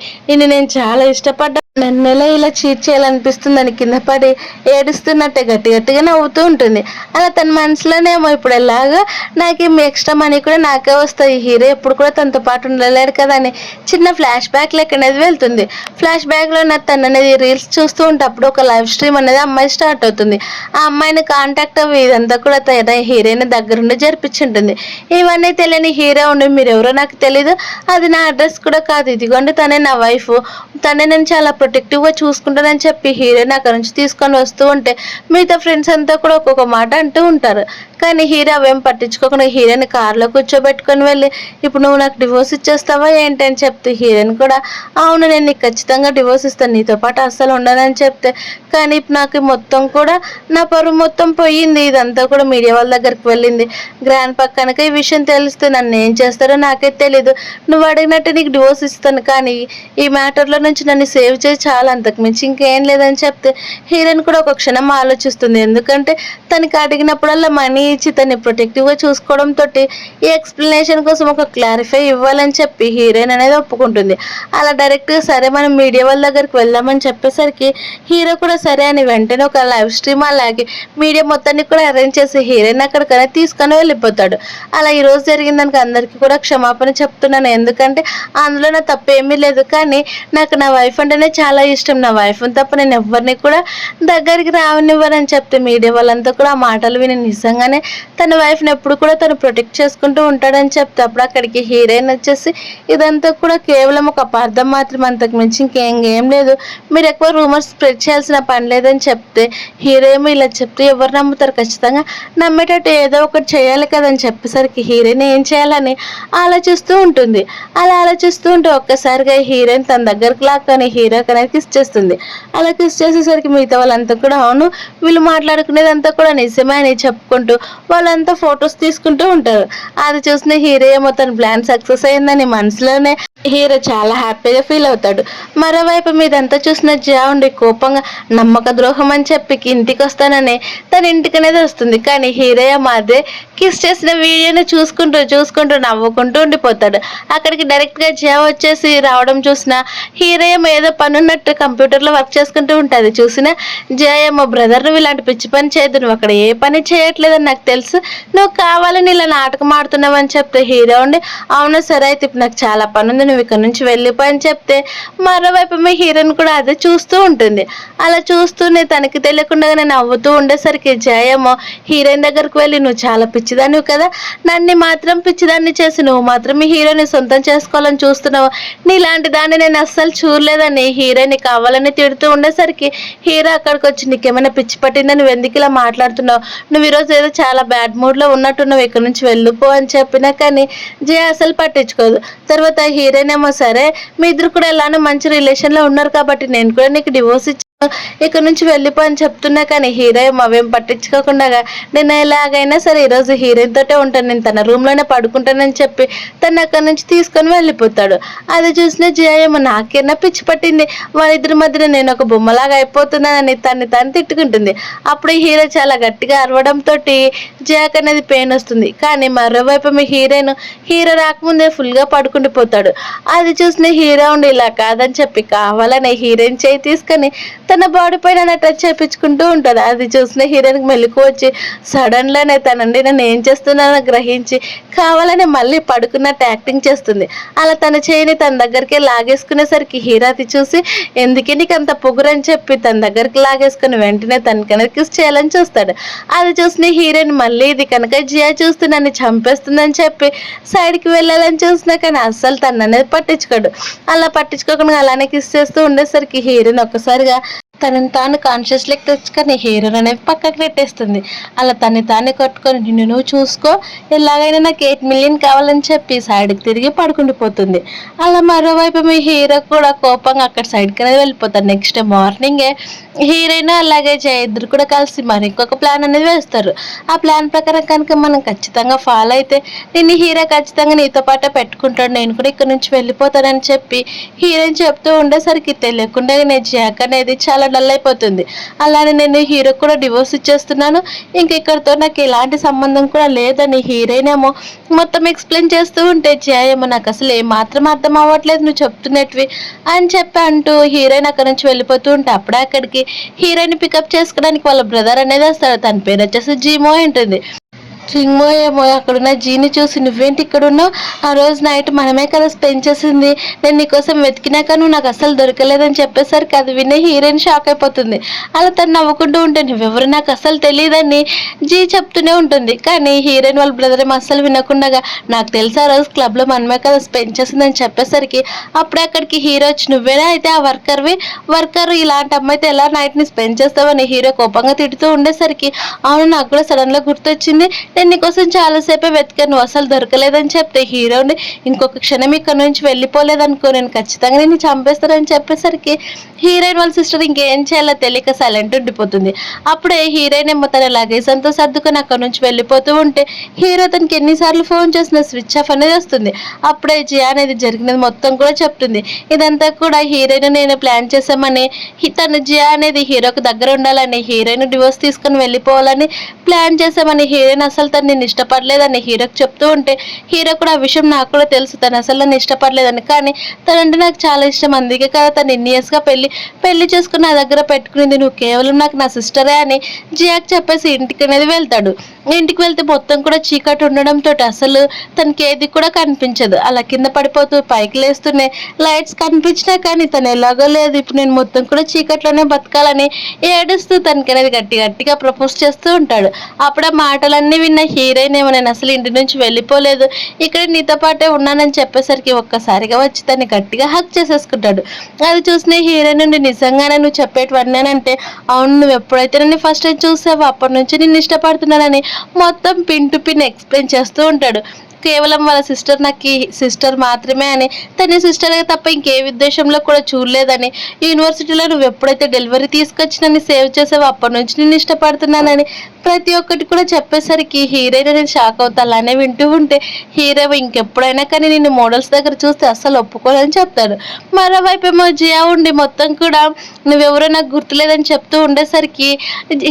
నేను చాలా ఇష్టపడ్డా, నన్ను ఇలా చీట్ చేయాలనిపిస్తుందని కింద పడి ఏడుస్తున్నట్టే గట్టి గట్టిగా నవ్వుతూ ఉంటుంది. అలా తన మనసులోనేమో ఇప్పుడు ఎలాగా నాకు ఎక్స్ట్రా మనీ కూడా నాకే వస్తాయి, హీరో ఎప్పుడు కూడా తనతో పాటు ఉండలేడు కదా అని చిన్న ఫ్లాష్ బ్యాక్ లెక్క అనేది వెళ్తుంది. ఫ్లాష్ బ్యాక్లో తను అనేది రీల్స్ చూస్తూ ఉంటే అప్పుడు ఒక లైవ్ స్ట్రీమ్ అనేది అమ్మాయి స్టార్ట్ అవుతుంది. ఆ అమ్మాయిని కాంటాక్ట్ అవ్వి ఇదంతా కూడా హీరోయిన్ దగ్గరుండి జరిపించుంటుంది. ఇవన్నీ తెలియని హీరో ఉండి మీరు ఎవరో నాకు తెలీదు, అది నా అడ్రస్ కూడా కాదు, ఇదిగోండి తనే నా వైఫ్, తనే నేను చాలా ప్రొటెక్టివ్గా చూసుకుంటానని చెప్పి హీరోయిన్ అక్కడ నుంచి తీసుకొని వస్తూ ఉంటే మిగతా ఫ్రెండ్స్ అంతా కూడా ఒక్కొక్క మాట అంటూ ఉంటారు. కానీ హీరో అవేం పట్టించుకోకుండా హీరోయిన్ కార్లో కూర్చోబెట్టుకొని వెళ్ళి ఇప్పుడు నువ్వు నాకు డివోర్స్ ఇచ్చేస్తావా ఏంటి అని చెప్తే హీరోయిన్ కూడా అవును నేను నీకు ఖచ్చితంగా డివోర్స్ ఇస్తాను, నీతో పాటు అస్సలు ఉండనని చెప్తే కానీ ఇప్పుడు నాకు మొత్తం కూడా నా పరువు మొత్తం పోయింది, ఇదంతా కూడా మీడియా వాళ్ళ దగ్గరికి వెళ్ళింది, గ్రాండ్ పక్కనక ఈ విషయం తెలిస్తే నన్ను ఏం చేస్తారో నాకే తెలీదు, నువ్వు అడిగినట్టు నీకు డివోర్స్ ఇస్తాను కానీ ఈ మ్యాటర్లో నుంచి నన్ను సేవ్ చేసి చాలా అంతకు మించి ఇంకేం లేదని చెప్తే హీరోయిన్ కూడా ఒక క్షణం ఆలోచిస్తుంది. ఎందుకంటే తనకి అడిగినప్పుడల్లా మనీ ఇచ్చి తన్ని ప్రొటెక్టివ్గా చూసుకోవడంతో ఈ ఎక్స్ప్లెనేషన్ కోసం ఒక క్లారిఫై ఇవ్వాలని చెప్పి హీరోయిన్ అనేది ఒప్పుకుంటుంది. అలా డైరెక్ట్గా సరే మనం మీడియా వాళ్ళ దగ్గరికి వెళ్దామని చెప్పేసరికి హీరో కూడా సరే అని వెంటనే ఒక లైవ్ స్ట్రీమ్ అలాగే మీడియా మొత్తాన్ని కూడా అరేంజ్ చేసి హీరోయిన్ అక్కడికనే తీసుకొని వెళ్ళిపోతాడు. అలా ఈరోజు జరిగిన దానికి అందరికీ కూడా క్షమాపణ చెప్తున్నాను, ఎందుకంటే అందులో నా తప్పు ఏమీ లేదు, కానీ నాకు నా వైఫ్ అంటేనే చాలా ఇష్టం, నా వైఫ్ని తప్ప నేను ఎవరిని కూడా దగ్గరికి రావనివ్వరని చెప్తే మీడియా వాళ్ళంతా కూడా ఆ మాటలు విని నిజంగానే తన వైఫ్ని ఎప్పుడు కూడా తను ప్రొటెక్ట్ చేసుకుంటూ ఉంటాడని చెప్తే అప్పుడు అక్కడికి హీరోయిన్ వచ్చేసి ఇదంతా కూడా కేవలం ఒక అపార్థం మాత్రం, అంతకు మించి ఇంకేం లేదు, మీరు ఎక్కువ రూమర్స్ స్ప్రెడ్ చేయాల్సిన పని లేదని చెప్తే హీరో ఏమో ఇలా చెప్తే ఎవరు నమ్ముతారు, ఖచ్చితంగా నమ్మేటట్టు ఏదో ఒకటి చేయాలి కదని చెప్పేసరికి హీరోయిన్ ఏం చేయాలని ఆలోచిస్తూ ఉంటుంది. అలా ఆలోచిస్తూ ఉంటే ఒక్కసారిగా హీరోయిన్ తన దగ్గరకు లాక్కొని హీరోకి అనేది కిస్ చేస్తుంది. అలా కిస్ చేసేసరికి మిగతా వాళ్ళంతా కూడా అవును వీళ్ళు మాట్లాడుకునేదంతా కూడా నిజమే అని చెప్పుకుంటూ వాళ్ళంతా ఫొటోస్ తీసుకుంటూ ఉంటారు. అది చూసిన హీరో ఏమో తన ప్లాన్ సక్సెస్ అయిందని మనసులోనే హీరో చాలా హ్యాపీగా ఫీల్ అవుతాడు. మరోవైపు మీదంతా చూసిన జియా ఉండి కోపంగా నమ్మక ద్రోహం అని చెప్పి ఇంటికి వస్తానని తన ఇంటికనేది వస్తుంది. కానీ హీరో అదే కిస్ చేసిన వీడియోని చూసుకుంటూ నవ్వుకుంటూ ఉండిపోతాడు. అక్కడికి డైరెక్ట్గా జియా వచ్చేసి రావడం చూసిన హీరో ఏదో పని ఉన్నట్టు కంప్యూటర్లో వర్క్ చేసుకుంటూ ఉంటుంది. చూసిన జియా ఏమో బ్రదర్ నువ్వు ఇలాంటి పిచ్చి పని చేయదు, నువ్వు అక్కడ ఏ పని చేయట్లేదని నాకు తెలుసు, నువ్వు కావాలని ఇలా నాటకం ఆడుతున్నావు అని చెప్తే హీరో ఉండి అవును సరే అయితే ఇప్పుడు నాకు చాలా పని ఉంది నువ్వు ఇక్కడ నుంచి వెళ్ళిపోయి అని చెప్తే మరోవైపు మీ హీరోయిన్ కూడా అదే చూస్తూ ఉంటుంది. అలా చూస్తూనే తనకి తెలియకుండానే నవ్వుతూ ఉండేసరికి జయమో హీరోయిన్ దగ్గరకు వెళ్ళి నువ్వు చాలా పిచ్చిదాన్ని కదా, నన్ను మాత్రం పిచ్చిదాన్ని చేసి నువ్వు మాత్రం మీ హీరోని సొంతం చేసుకోవాలని చూస్తున్నావు, నీలాంటి దాన్ని నేను అస్సలు చూడలేదని హీరోయిన్ కావాలని తిడుతూ ఉండేసరికి హీరో అక్కడికి వచ్చి నీకేమైనా పిచ్చి పట్టిందని నువ్వు ఎందుకు ఇలా మాట్లాడుతున్నావు, నువ్వు ఈరోజు ఏదో చాలా బ్యాడ్ మూడ్లో ఉన్నట్టున్నావు, ఇక్కడ నుంచి వెళ్ళిపో అని చెప్పినా కానీ జయ అసలు పట్టించుకోదు. తర్వాత హీరోయిన్ ఏమో సరే మీ ఇద్దరు కూడా ఎలానో మంచి రిలేషన్లో ఉన్నారు కాబట్టి నేను కూడా నీకు డివోర్స్ ఇక్కడ నుంచి వెళ్ళిపో అని చెప్తున్నా కానీ హీరో అవేం పట్టించుకోకుండా నేను ఎలాగైనా సరే ఈరోజు హీరోయిన్ తోటే ఉంటాను, నేను తన రూమ్ లోనే పడుకుంటానని చెప్పి తను అక్కడ నుంచి తీసుకొని వెళ్ళిపోతాడు. అది చూసిన జియాయేమో నాకేనా పిచ్చి పట్టింది, వాళ్ళిద్దరి మధ్యన నేను ఒక బొమ్మలాగా అయిపోతున్నానని తను తిట్టుకుంటుంది. అప్పుడు హీరో చాలా గట్టిగా అరవడంతో జియాక్ అనేది పెయిన్ వస్తుంది. కానీ మరోవైపు మీ హీరో రాకముందే ఫుల్ గా పడుకుండిపోతాడు. అది చూసిన హీరో ఉండి ఇలా కాదని చెప్పి కావాలని హీరోయిన్ చేయి తీసుకొని తన బాడీ పైన టచ్ చేయించుకుంటూ ఉంటుంది. అది చూసిన హీరోయిన్కి మెలకు వచ్చి సడన్ లానే తనండి నన్ను ఏం చేస్తున్నానో గ్రహించి కావాలని మళ్ళీ పడుకున్నట్టు యాక్టింగ్ చేస్తుంది. అలా తన చేయిని తన దగ్గరికి లాగేసుకునేసరికి హీరో అది చూసి ఎందుకే నీకు అంత పొగురని చెప్పి తన దగ్గరికి లాగేసుకుని వెంటనే తనకన్నా కిస్ చేయాలని చూస్తాడు. అది చూసిన హీరోయిన్ మళ్ళీ ఇది కనుక జియా చూస్తూ నన్ను చంపేస్తుందని చెప్పి సైడ్కి వెళ్ళాలని చూసినా కానీ అస్సలు తను అనేది పట్టించుకోడు. అలా పట్టించుకోకుండా అలానే కిస్ చేస్తూ ఉండేసరికి హీరోయిన్ ఒక్కసారిగా తనని తాను కాన్షియస్ లెక్క తెచ్చుకొని హీరోని అనేది పక్కకి నెట్టేస్తుంది. అలా తానే కట్టుకొని నిన్ను నువ్వు చూసుకో, ఎలాగైనా నాకు 8 మిలియన్ కావాలని చెప్పి సైడ్కి తిరిగి పడుకుండిపోతుంది. అలా మరోవైపు మీ హీరో కూడా కోపంగా అక్కడ సైడ్కి అనేది వెళ్ళిపోతారు. నెక్స్ట్ డే మార్నింగే హీరోయిన్ అలాగే ఇద్దరు కూడా కలిసి మరి ఇంకొక ప్లాన్ అనేది వేస్తారు. ఆ ప్లాన్ ప్రకారం కనుక మనం ఖచ్చితంగా ఫాలో అయితే నిన్ను హీరో ఖచ్చితంగా నీతో పాటే పెట్టుకుంటాడు, నేను కూడా ఇక్కడ నుంచి వెళ్ళిపోతానని చెప్పి హీరోయిన్ చెప్తూ ఉండేసరికి తెలియకుండా నేను జియాక్ అనేది చాలా డల్ అయిపోతుంది. అలానే నేను హీరో కూడా డివోర్స్ ఇచ్చేస్తున్నాను, ఇంక ఇక్కడతో నాకు ఎలాంటి సంబంధం కూడా లేదని హీరోయిన్ ఏమో మొత్తం ఎక్స్ప్లెయిన్ చేస్తూ ఉంటే జియాయేమో నాకు అసలు ఏమాత్రం అర్థం అవ్వట్లేదు నువ్వు చెప్తున్నట్టువి అని చెప్పి అంటూ హీరోయిన్ అక్కడ నుంచి వెళ్ళిపోతూ ఉంటే అప్పుడే అక్కడికి హీరోయిన్ పికప్ చేసుకోవడానికి వాళ్ళ బ్రదర్ అనేది వస్తాడు. తన పేరు వచ్చేసి జీమో ఉంటుంది. చింగో ఏమో అక్కడున్న జీని చూసి నువ్వేంటి ఇక్కడ ఉన్నావు, ఆ రోజు నైట్ మనమే కదా స్పెండ్ చేసింది, నేను నీకోసం వెతికినాక నువ్వు నాకు అసలు దొరకలేదని చెప్పేసరికి అది వినే హీరోయిన్ షాక్ అయిపోతుంది. అలా తను నవ్వుకుంటూ ఉంటే నువ్వెవరు నాకు అసలు తెలియదని జీ చెప్తూనే ఉంటుంది. కానీ హీరోయిన్ వాళ్ళ బ్రదర్ ఏమో అస్సలు వినకుండా నాకు తెలిసి ఆ రోజు క్లబ్లో మనమే కదా స్పెండ్ చేసిందని చెప్పేసరికి అప్పుడే అక్కడికి హీరో వచ్చి నువ్వేనా అయితే ఆ వర్కర్ ఇలాంటి అమ్మాయితో ఎలా నైట్ని స్పెండ్ చేస్తావని హీరో కోపంగా తిడుతూ ఉండేసరికి అవును నాకు కూడా సడన్గా గుర్తొచ్చింది, నేను నీకోసం చాలాసేపే వెతికాను అసలు దొరకలేదని చెప్తే హీరోని ఇంకొక క్షణం ఇక్కడ నుంచి వెళ్ళిపోలేదనుకో నేను ఖచ్చితంగా నేను చంపేస్తానని చెప్పేసరికి హీరోయిన్ వాళ్ళ సిస్టర్ ఇంకేం చేయాలో తెలియక సైలెంట్ ఉండిపోతుంది. అప్పుడే హీరోయిన్ ఏమో తన లగేజ్ అంతా సర్దుకొని అక్కడ నుంచి వెళ్ళిపోతూ ఉంటే హీరో తనకి ఎన్నిసార్లు ఫోన్ చేసిన స్విచ్ ఆఫ్ అనేది వస్తుంది. అప్పుడే జియా అనేది జరిగినది మొత్తం కూడా చెప్తుంది. ఇదంతా కూడా హీరోయిన్ నేను ప్లాన్ చేసామని, తను జియా అనేది హీరోకి దగ్గర ఉండాలని, హీరోయిన్ డివోర్స్ తీసుకొని వెళ్ళిపోవాలని ప్లాన్ చేసామని, హీరోయిన్ అసలు తను నేను ఇష్టపడలేదని హీరోకి చెప్తూ ఉంటే హీరో కూడా ఆ విషయం నాకు కూడా తెలుసు తను అసలు నన్ను ఇష్టపడలేదని, కానీ తనంటే నాకు చాలా ఇష్టం, అందుకే కదా తను ఎన్ని ఇయర్స్గా పెళ్లి చేసుకుని నా దగ్గర పెట్టుకునింది, నువ్వు కేవలం నాకు నా సిస్టరే అని జియాకి చెప్పేసి ఇంటికి అనేది వెళ్తాడు. ఇంటికి వెళ్తే మొత్తం కూడా చీకటి ఉండడంతో అసలు తనకి ఏది కూడా కనిపించదు. అలా కింద పడిపోతూ పైకి లేస్తూనే లైట్స్ కనిపించినా కానీ తను ఎలాగో లేదు, ఇప్పుడు నేను మొత్తం కూడా చీకట్లోనే బతకాలని ఏడుస్తూ తనకి అనేది గట్టిగా ప్రపోజ్ చేస్తూ ఉంటాడు. అప్పుడు ఆ మాటలన్నీ విన్న హీరోయిన్ ఏమో నేను అసలు ఇంటి నుంచి వెళ్ళిపోలేదు, ఇక్కడ నీతో పాటే ఉన్నానని చెప్పేసరికి ఒక్కసారిగా వచ్చి తను గట్టిగా హక్ చేసేసుకుంటాడు. అది చూసిన హీరోయిన్ నుండి నిజంగానే నువ్వు చెప్పేటివన్నానంటే అవును, నువ్వు ఎప్పుడైతే నన్ను ఫస్ట్ టైం చూసావో అప్పటి నుంచి నిన్ను ఇష్టపడుతున్నానని మొత్తం పిన్ టు పిన్ ఎక్స్ప్లెయిన్ చేస్తూ ఉంటాడు. కేవలం వాళ్ళ సిస్టర్ మాత్రమే అని, తన సిస్టర్గా తప్ప ఇంకే ఉద్దేశంలో కూడా చూడలేదని, యూనివర్సిటీలో నువ్వు ఎప్పుడైతే డెలివరీ తీసుకొచ్చి నన్ను సేవ్ చేసావో అప్పటి నుంచి నేను ఇష్టపడుతున్నానని ప్రతి ఒక్కటి కూడా చెప్పేసరికి హీరోయిన్ అనేది షాక్ అవుతా. అలానే వింటూ ఉంటే హీరో ఇంకెప్పుడైనా కానీ నిన్ను మోడల్స్ దగ్గర చూస్తే అస్సలు ఒప్పుకోదని చెప్తాడు. మరోవైపు ఏమో జియా ఉండి మొత్తం కూడా నువ్వెవరో నాకు గుర్తులేదని చెప్తూ ఉండేసరికి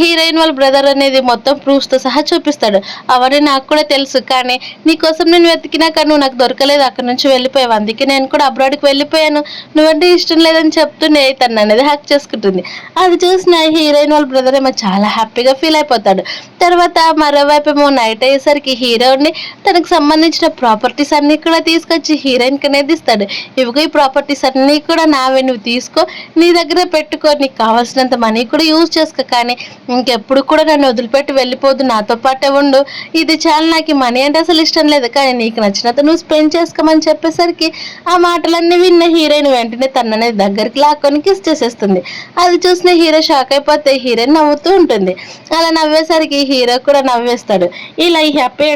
హీరోయిన్ వాళ్ళ బ్రదర్ అనేది మొత్తం ప్రూఫ్స్తో సహా చూపిస్తాడు. అవన్నీ నాకు కూడా తెలుసు, కానీ నీకోసం నేను వెతికినాక నువ్వు నాకు దొరకలేదు, అక్కడ నుంచి వెళ్ళిపోయావు, అందుకే నేను కూడా అబ్రాడ్కి వెళ్ళిపోయాను, నువ్వంటే ఇష్టం లేదని చెప్తూనే తను అనేది హ్యాక్ చేసుకుంటుంది. అది చూసిన హీరోయిన్ వాళ్ళ బ్రదర్ ఏమో చాలా హ్యాపీగా ఫీల్ అయిపోతాడు. తర్వాత మరోవైపు ఏమో నైట్ అయ్యేసరికి హీరోని తనకు సంబంధించిన ప్రాపర్టీస్ అన్ని కూడా తీసుకొచ్చి హీరోయిన్కి అనేది ఇస్తాడు. ఇవిగో ఈ ప్రాపర్టీస్ అన్నీ కూడా నావే, నువ్వు తీసుకో, నీ దగ్గర పెట్టుకో, నీకు కావాల్సినంత మనీ కూడా యూజ్ చేసుకో, కానీ ఇంకెప్పుడు కూడా నన్ను వదిలిపెట్టి వెళ్ళిపోదు, నాతో పాటే ఉండు, ఇది చాలా నాకు మనీ అంటే అసలు ఇష్టం లేదు, కానీ నీకు నచ్చినంత నువ్వు స్పెండ్ చేసుకోమని చెప్పేసరికి ఆ మాటలన్నీ విన్న హీరోయిన్ వెంటనే తననేది దగ్గరికి లాక్కొని కిస్ చేసేస్తుంది. అది చూసిన హీరో షాక్ అయిపోతే హీరోయిన్ నవ్వుతూ ఉంటుంది. అలా నవ్వేసరికి హీరో కూడా నవ్వేస్తాడు. ఇలా ఈ హ్యాపీ